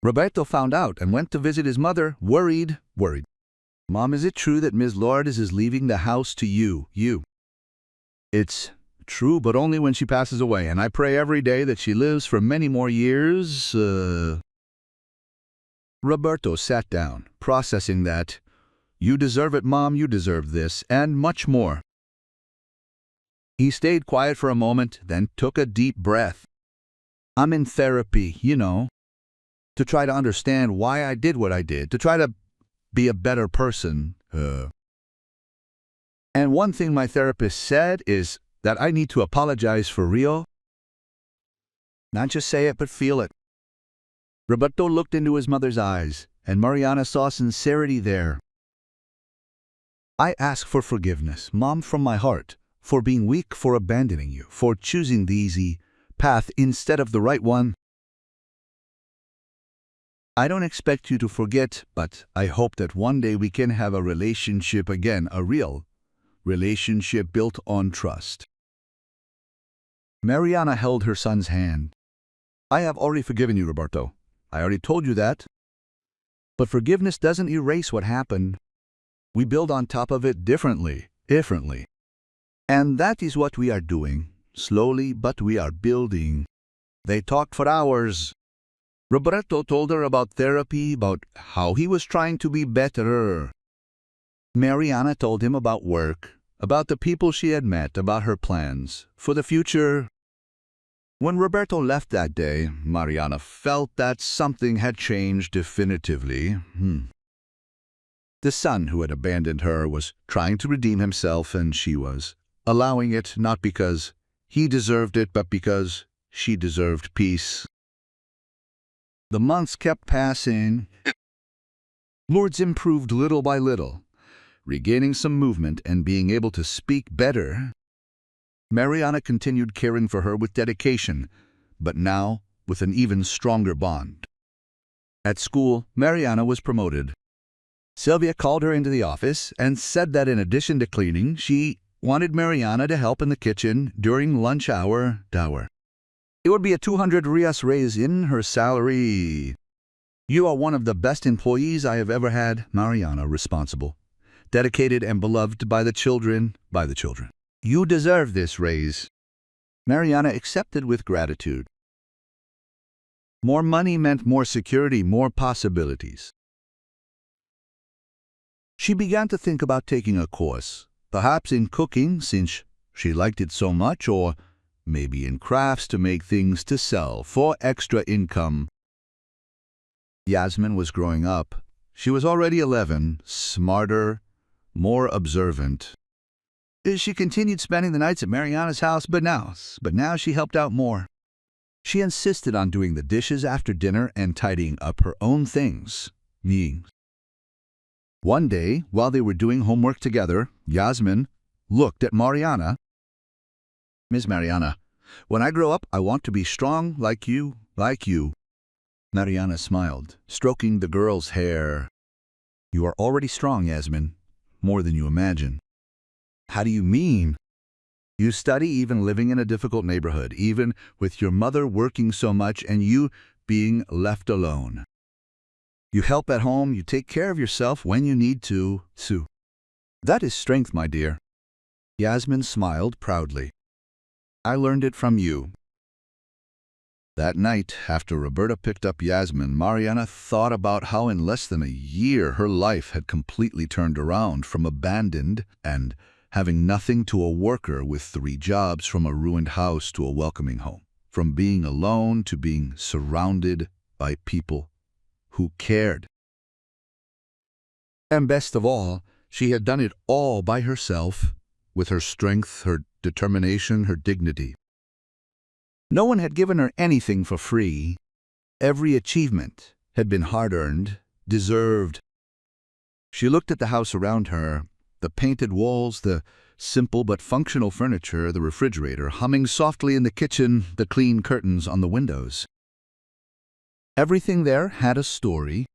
Roberto found out and went to visit his mother, worried. Mom, is it true that Ms. Lourdes is leaving the house to you? It's true, but only when she passes away, and I pray every day that she lives for many more years. Roberto sat down, processing that. You deserve it, Mom, you deserve this, and much more. He stayed quiet for a moment, then took a deep breath. I'm in therapy, to try to understand why I did what I did, to try to be a better person. And one thing my therapist said is that I need to apologize for real. Not just say it, but feel it. Roberto looked into his mother's eyes, and Mariana saw sincerity there. I ask for forgiveness, Mom, from my heart, for being weak, for abandoning you, for choosing the easy path instead of the right one. I don't expect you to forget, but I hope that one day we can have a relationship again, a real relationship built on trust. Mariana held her son's hand. I have already forgiven you, Roberto. I already told you that. But forgiveness doesn't erase what happened. We build on top of it differently. And that is what we are doing. Slowly, but we are building. They talked for hours. Roberto told her about therapy, about how he was trying to be better. Mariana told him about work, about the people she had met, about her plans for the future. When Roberto left that day, Mariana felt that something had changed definitively. The son who had abandoned her was trying to redeem himself, and she was allowing it, not because he deserved it, but because she deserved peace. The months kept passing. Lourdes improved little by little, regaining some movement and being able to speak better. Mariana continued caring for her with dedication, but now with an even stronger bond. At school, Mariana was promoted. Sylvia called her into the office and said that in addition to cleaning, she wanted Mariana to help in the kitchen during lunch hour. It would be a 200 reais raise in her salary. You are one of the best employees I have ever had, Mariana, responsible, dedicated and beloved by the children. You deserve this raise. Mariana accepted with gratitude. More money meant more security, more possibilities. She began to think about taking a course, perhaps in cooking since she liked it so much, or maybe in crafts to make things to sell for extra income. Yasmin was growing up. She was already 11, smarter, more observant. She continued spending the nights at Mariana's house, but now she helped out more. She insisted on doing the dishes after dinner and tidying up her own things. One day, while they were doing homework together, Yasmin looked at Mariana. Miss Mariana, when I grow up, I want to be strong like you. Mariana smiled, stroking the girl's hair. You are already strong, Yasmin, more than you imagine. How do you mean? You study even living in a difficult neighborhood, even with your mother working so much and you being left alone. You help at home, you take care of yourself when you need to. That is strength, my dear. Yasmin smiled proudly. I learned it from you. That night, after Roberta picked up Yasmin, Mariana thought about how in less than a year her life had completely turned around, from abandoned and having nothing to a worker with 3 jobs, from a ruined house to a welcoming home, from being alone to being surrounded by people who cared. And best of all, she had done it all by herself, with her strength, her determination, her dignity. No one had given her anything for free. Every achievement had been hard-earned, deserved. She looked at the house around her, the painted walls, the simple but functional furniture, the refrigerator humming softly in the kitchen, the clean curtains on the windows. Everything there had a story.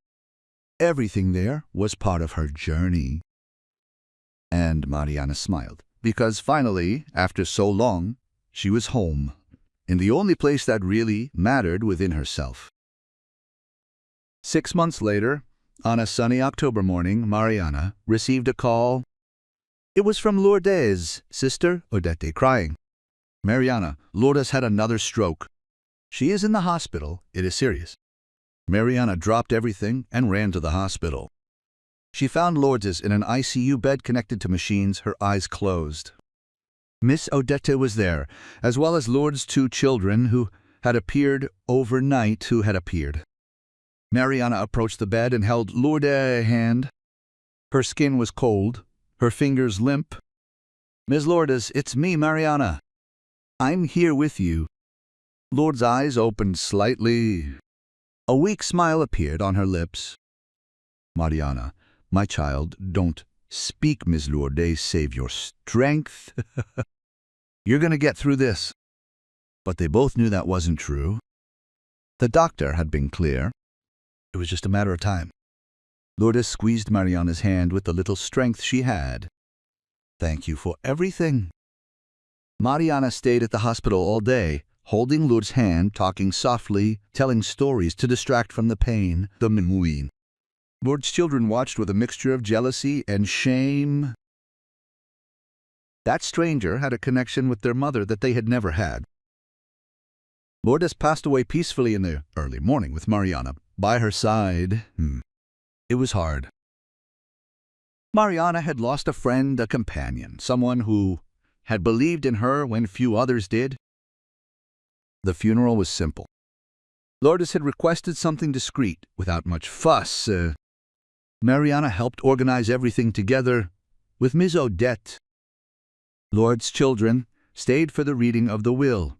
Everything there was part of her journey. And Mariana smiled, because finally, after so long, she was home, in the only place that really mattered within herself. 6 months later, on a sunny October morning, Mariana received a call. It was from Lourdes' sister, Odette, crying. Mariana, Lourdes had another stroke. She is in the hospital. It is serious. Mariana dropped everything and ran to the hospital. She found Lourdes in an ICU bed connected to machines, her eyes closed. Miss Odette was there, as well as Lourdes' 2 children who had appeared overnight. Mariana approached the bed and held Lourdes' hand. Her skin was cold, her fingers limp. Miss Lourdes, it's me, Mariana. I'm here with you. Lourdes' eyes opened slightly. A weak smile appeared on her lips. Mariana, my child, don't speak, Miss Lourdes, save your strength. You're going to get through this. But they both knew that wasn't true. The doctor had been clear. It was just a matter of time. Lourdes squeezed Mariana's hand with the little strength she had. Thank you for everything. Mariana stayed at the hospital all day, holding Lourdes' hand, talking softly, telling stories to distract from the pain. Lourdes' children watched with a mixture of jealousy and shame. That stranger had a connection with their mother that they had never had. Lourdes passed away peacefully in the early morning with Mariana by her side. It was hard. Mariana had lost a friend, a companion, someone who had believed in her when few others did. The funeral was simple. Lourdes had requested something discreet, without much fuss. Mariana helped organize everything together with Miss Odette. Lourdes' children stayed for the reading of the will.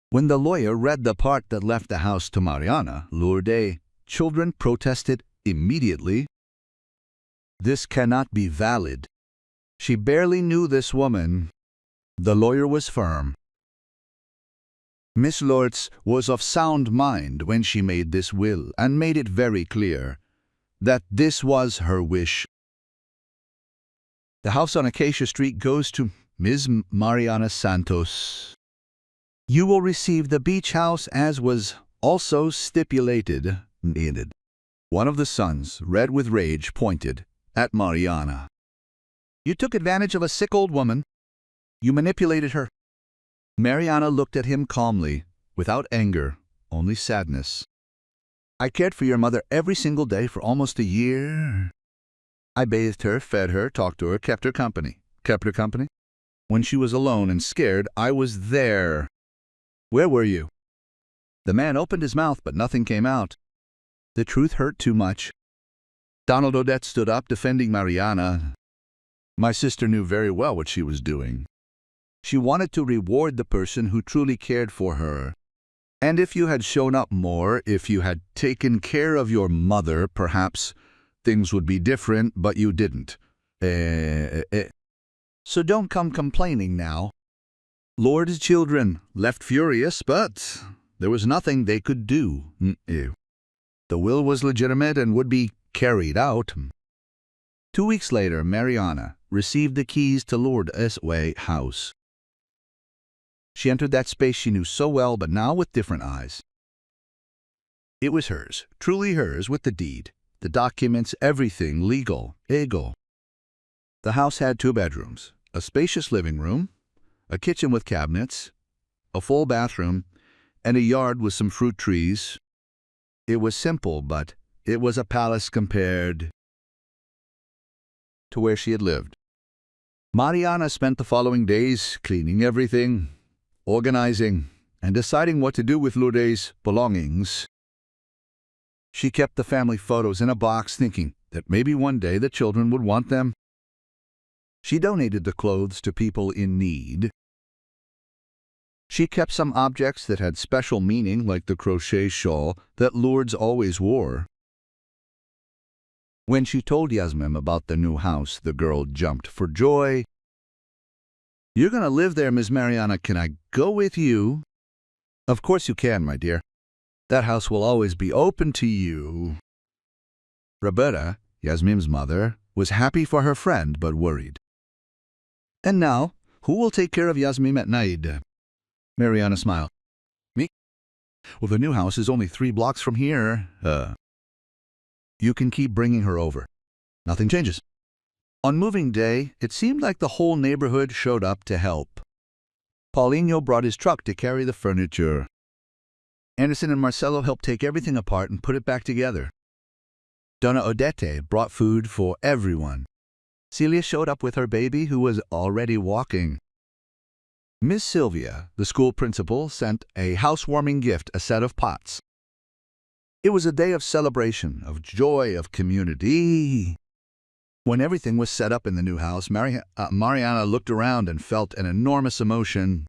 When the lawyer read the part that left the house to Mariana, Lourdes' children protested immediately. This cannot be valid. She barely knew this woman. The lawyer was firm. Miss Lourdes was of sound mind when she made this will and made it very clear. that this was her wish. The house on Acacia Street goes to Ms. Mariana Santos. You will receive the beach house as was also stipulated. One of the sons, red with rage, pointed at Mariana. You took advantage of a sick old woman. You manipulated her. Mariana looked at him calmly, without anger, only sadness. I cared for your mother every single day for almost a year. I bathed her, fed her, talked to her, kept her company. Kept her company? When she was alone and scared, I was there. Where were you? The man opened his mouth, but nothing came out. The truth hurt too much. Donald Odette stood up, defending Mariana. My sister knew very well what she was doing. She wanted to reward the person who truly cared for her. And if you had shown up more, if you had taken care of your mother, perhaps things would be different, but you didn't. So don't come complaining now. Lord's children left furious, but there was nothing they could do. The will was legitimate and would be carried out. 2 weeks later, Mariana received the keys to Lourdes' house. She entered that space she knew so well, but now with different eyes. It was hers, truly hers, with the deed, the documents, everything legal. The house had 2 bedrooms, a spacious living room, a kitchen with cabinets, a full bathroom, and a yard with some fruit trees. It was simple, but it was a palace compared to where she had lived. Mariana spent the following days cleaning everything, organizing, and deciding what to do with Lourdes' belongings. She kept the family photos in a box, thinking that maybe one day the children would want them. She donated the clothes to people in need. She kept some objects that had special meaning, like the crochet shawl that Lourdes always wore. When she told Yasmine about the new house, the girl jumped for joy. You're going to live there, Miss Mariana. Can I go with you? Of course you can, my dear. That house will always be open to you. Roberta, Yasmine's mother, was happy for her friend, but worried. And now, who will take care of Yasmine at night? Mariana smiled. Me? Well, the new house is only 3 blocks from here. You can keep bringing her over. Nothing changes. On moving day, it seemed like the whole neighborhood showed up to help. Paulinho brought his truck to carry the furniture. Anderson and Marcelo helped take everything apart and put it back together. Donna Odette brought food for everyone. Celia showed up with her baby, who was already walking. Miss Sylvia, the school principal, sent a housewarming gift, a set of pots. It was a day of celebration, of joy, of community. When everything was set up in the new house, Mariana looked around and felt an enormous emotion.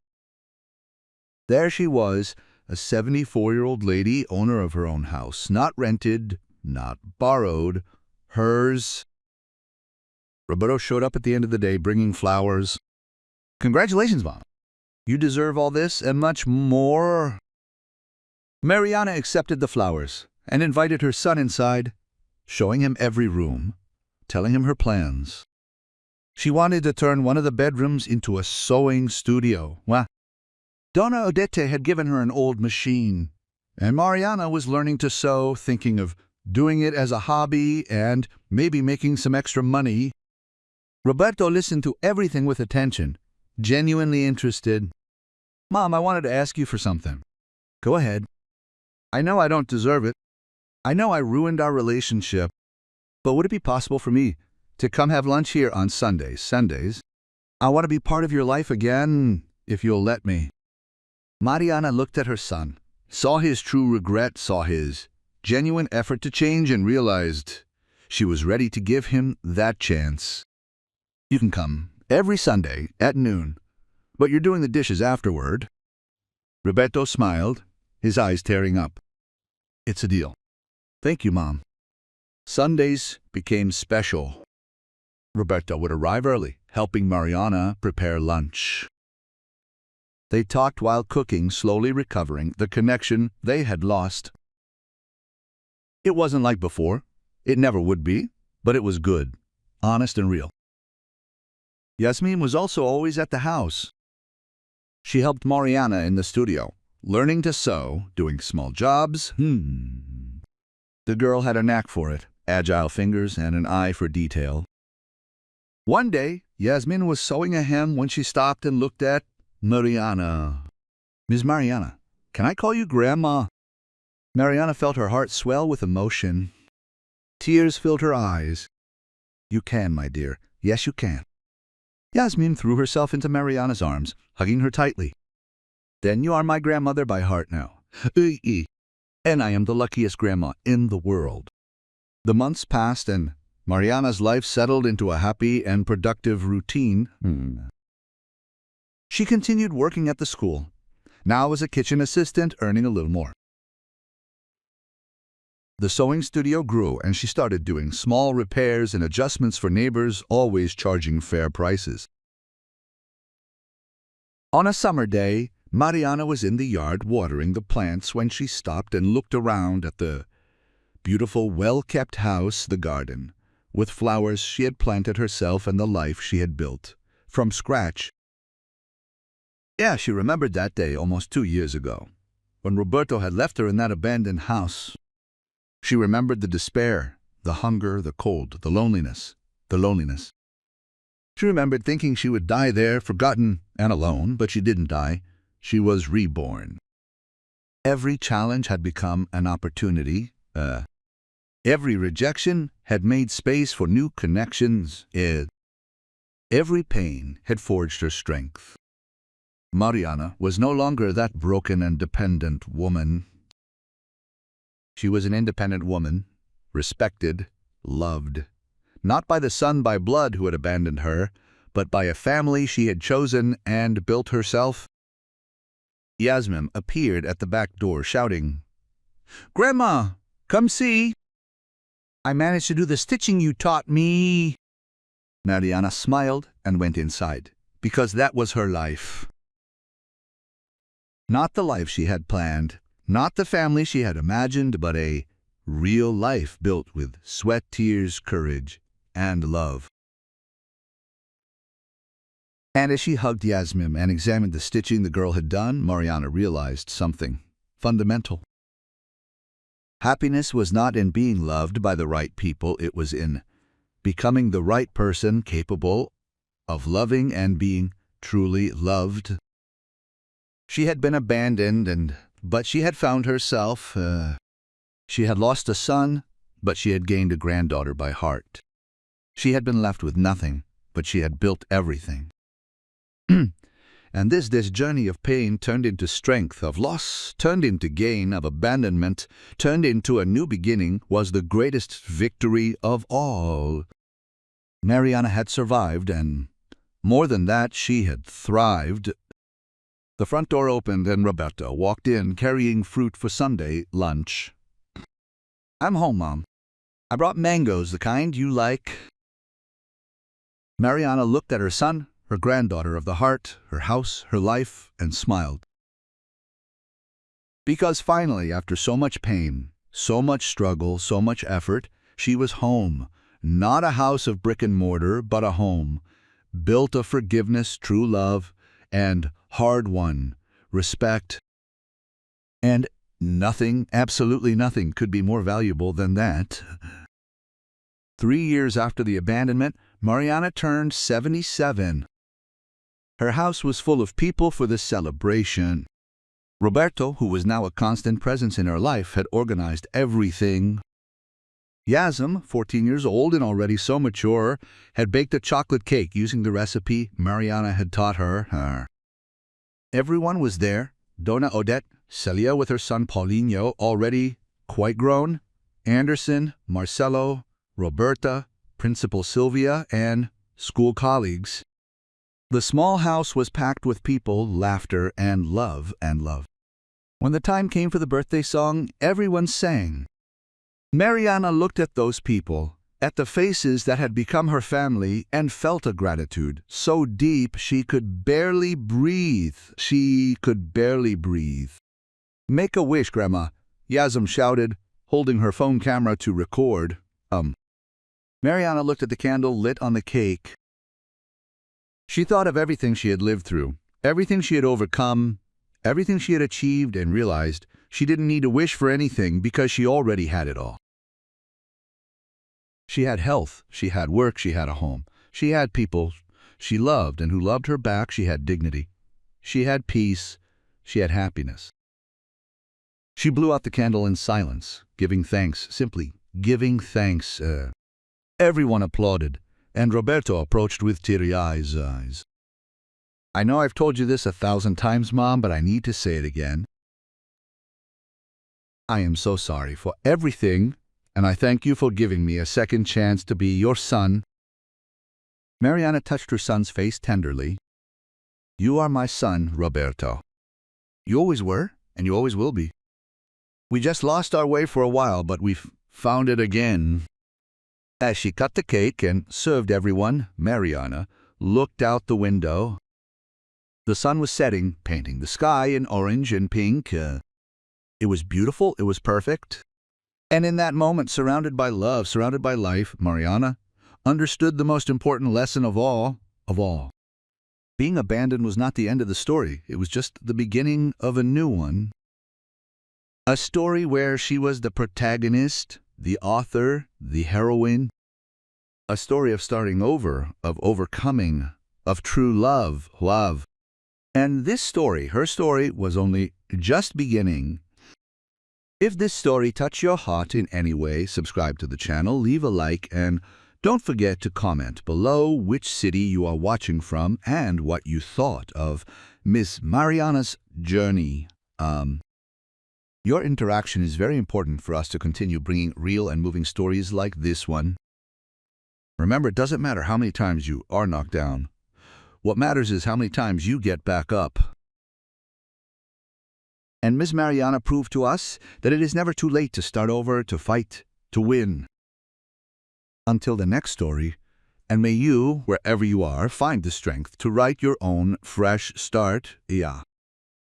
There she was, a 74-year-old lady, owner of her own house, not rented, not borrowed, hers. Roberto showed up at the end of the day bringing flowers. Congratulations, Mom. You deserve all this and much more. Mariana accepted the flowers and invited her son inside, showing him every room, telling him her plans. She wanted to turn one of the bedrooms into a sewing studio. Well, Donna Odette had given her an old machine, and Mariana was learning to sew, thinking of doing it as a hobby and maybe making some extra money. Roberto listened to everything with attention, genuinely interested. Mom, I wanted to ask you for something. Go ahead. I know I don't deserve it. I know I ruined our relationship. But would it be possible for me to come have lunch here on Sundays? I want to be part of your life again, if you'll let me. Mariana looked at her son, saw his true regret, saw his genuine effort to change, and realized she was ready to give him that chance. You can come every Sunday at noon, but you're doing the dishes afterward. Roberto smiled, his eyes tearing up. It's a deal. Thank you, Mom. Sundays became special. Roberto would arrive early, helping Mariana prepare lunch. They talked while cooking, slowly recovering the connection they had lost. It wasn't like before. It never would be, but it was good, honest and real. Yasmin was also always at the house. She helped Mariana in the studio, learning to sew, doing small jobs. The girl had a knack for it, agile fingers and an eye for detail. One day, Yasmin was sewing a hem when she stopped and looked at Mariana. "Miss Mariana, can I call you Grandma?" Mariana felt her heart swell with emotion. Tears filled her eyes. "You can, my dear. Yes, you can." Yasmin threw herself into Mariana's arms, hugging her tightly. "Then you are my grandmother by heart now. And I am the luckiest grandma in the world." The months passed and Mariana's life settled into a happy and productive routine. She continued working at the school, now as a kitchen assistant, earning a little more. The sewing studio grew, and she started doing small repairs and adjustments for neighbors, always charging fair prices. On a summer day, Mariana was in the yard watering the plants when she stopped and looked around at the beautiful, well-kept house, the garden, with flowers she had planted herself and the life she had built from scratch. Yeah, she remembered that day almost 2 years ago, when Roberto had left her in that abandoned house. She remembered the despair, the hunger, the cold, the loneliness. She remembered thinking she would die there, forgotten and alone, but she didn't die. She was reborn. Every challenge had become an opportunity. Every rejection had made space for new connections. Every pain had forged her strength. Mariana was no longer that broken and dependent woman. She was an independent woman, respected, loved, not by the son by blood who had abandoned her, but by a family she had chosen and built herself. Yasmin appeared at the back door shouting, "Grandma, come see! I managed to do the stitching you taught me." Mariana smiled and went inside, because that was her life. Not the life she had planned, not the family she had imagined, but a real life built with sweat, tears, courage, and love. And as she hugged Yasmin and examined the stitching the girl had done, Mariana realized something fundamental. Happiness was not in being loved by the right people, it was in becoming the right person capable of loving and being truly loved. She had been abandoned, but she had found herself. She had lost a son, but she had gained a granddaughter by heart. She had been left with nothing, but she had built everything. And this journey of pain turned into strength, of loss turned into gain, of abandonment turned into a new beginning, was the greatest victory of all. Mariana had survived, and more than that, she had thrived. The front door opened and Roberto walked in carrying fruit for Sunday lunch. "I'm home, Mom. I brought mangoes, the kind you like." Mariana looked at her son, her granddaughter of the heart, her house, her life, and smiled. Because finally, after so much pain, so much struggle, so much effort, she was home. Not a house of brick and mortar, but a home, built of forgiveness, true love, and hard-won respect. And nothing, absolutely nothing, could be more valuable than that. 3 years after the abandonment, Mariana turned 77. Her house was full of people for the celebration. Roberto, who was now a constant presence in her life, had organized everything. Yasmin, 14 years old and already so mature, had baked a chocolate cake using the recipe Mariana had taught her. Everyone was there. Donna Odette, Celia with her son Paulinho, already quite grown, Anderson, Marcelo, Roberta, Principal Sylvia, and school colleagues. The small house was packed with people, laughter, and love. When the time came for the birthday song, everyone sang. Mariana looked at those people, at the faces that had become her family, and felt a gratitude so deep she could barely breathe. Make a wish, Grandma, Yasmin shouted, holding her phone camera to record a Mariana looked at the candle lit on the cake. She thought of everything she had lived through, everything she had overcome, everything she had achieved, and realized she didn't need to wish for anything because she already had it all. She had health, she had work, she had a home. She had people she loved and who loved her back. She had dignity. She had peace. She had happiness. She blew out the candle in silence, giving thanks, simply giving thanks. Everyone applauded, and Roberto approached with teary eyes. I know I've told you this 1,000 times, Mom, but I need to say it again. I am so sorry for everything, and I thank you for giving me a second chance to be your son. Mariana touched her son's face tenderly. You are my son, Roberto. You always were, and you always will be. We just lost our way for a while, but we've found it again. As she cut the cake and served everyone, Mariana looked out the window. The sun was setting, painting the sky in orange and pink. It was beautiful, it was perfect. And in that moment, surrounded by love, surrounded by life, Mariana understood the most important lesson of all. Being abandoned was not the end of the story. It was just the beginning of a new one. A story where she was the protagonist, the author, the heroine. A story of starting over, of overcoming, of true love. And this story, her story, was only just beginning. If this story touched your heart in any way, subscribe to the channel, leave a like, and don't forget to comment below which city you are watching from and what you thought of Miss Mariana's journey. Your interaction is very important for us to continue bringing real and moving stories like this one. Remember, it doesn't matter how many times you are knocked down. What matters is how many times you get back up. And Miss Mariana proved to us that it is never too late to start over, to fight, to win. Until the next story, and may you, wherever you are, find the strength to write your own fresh start. Yeah.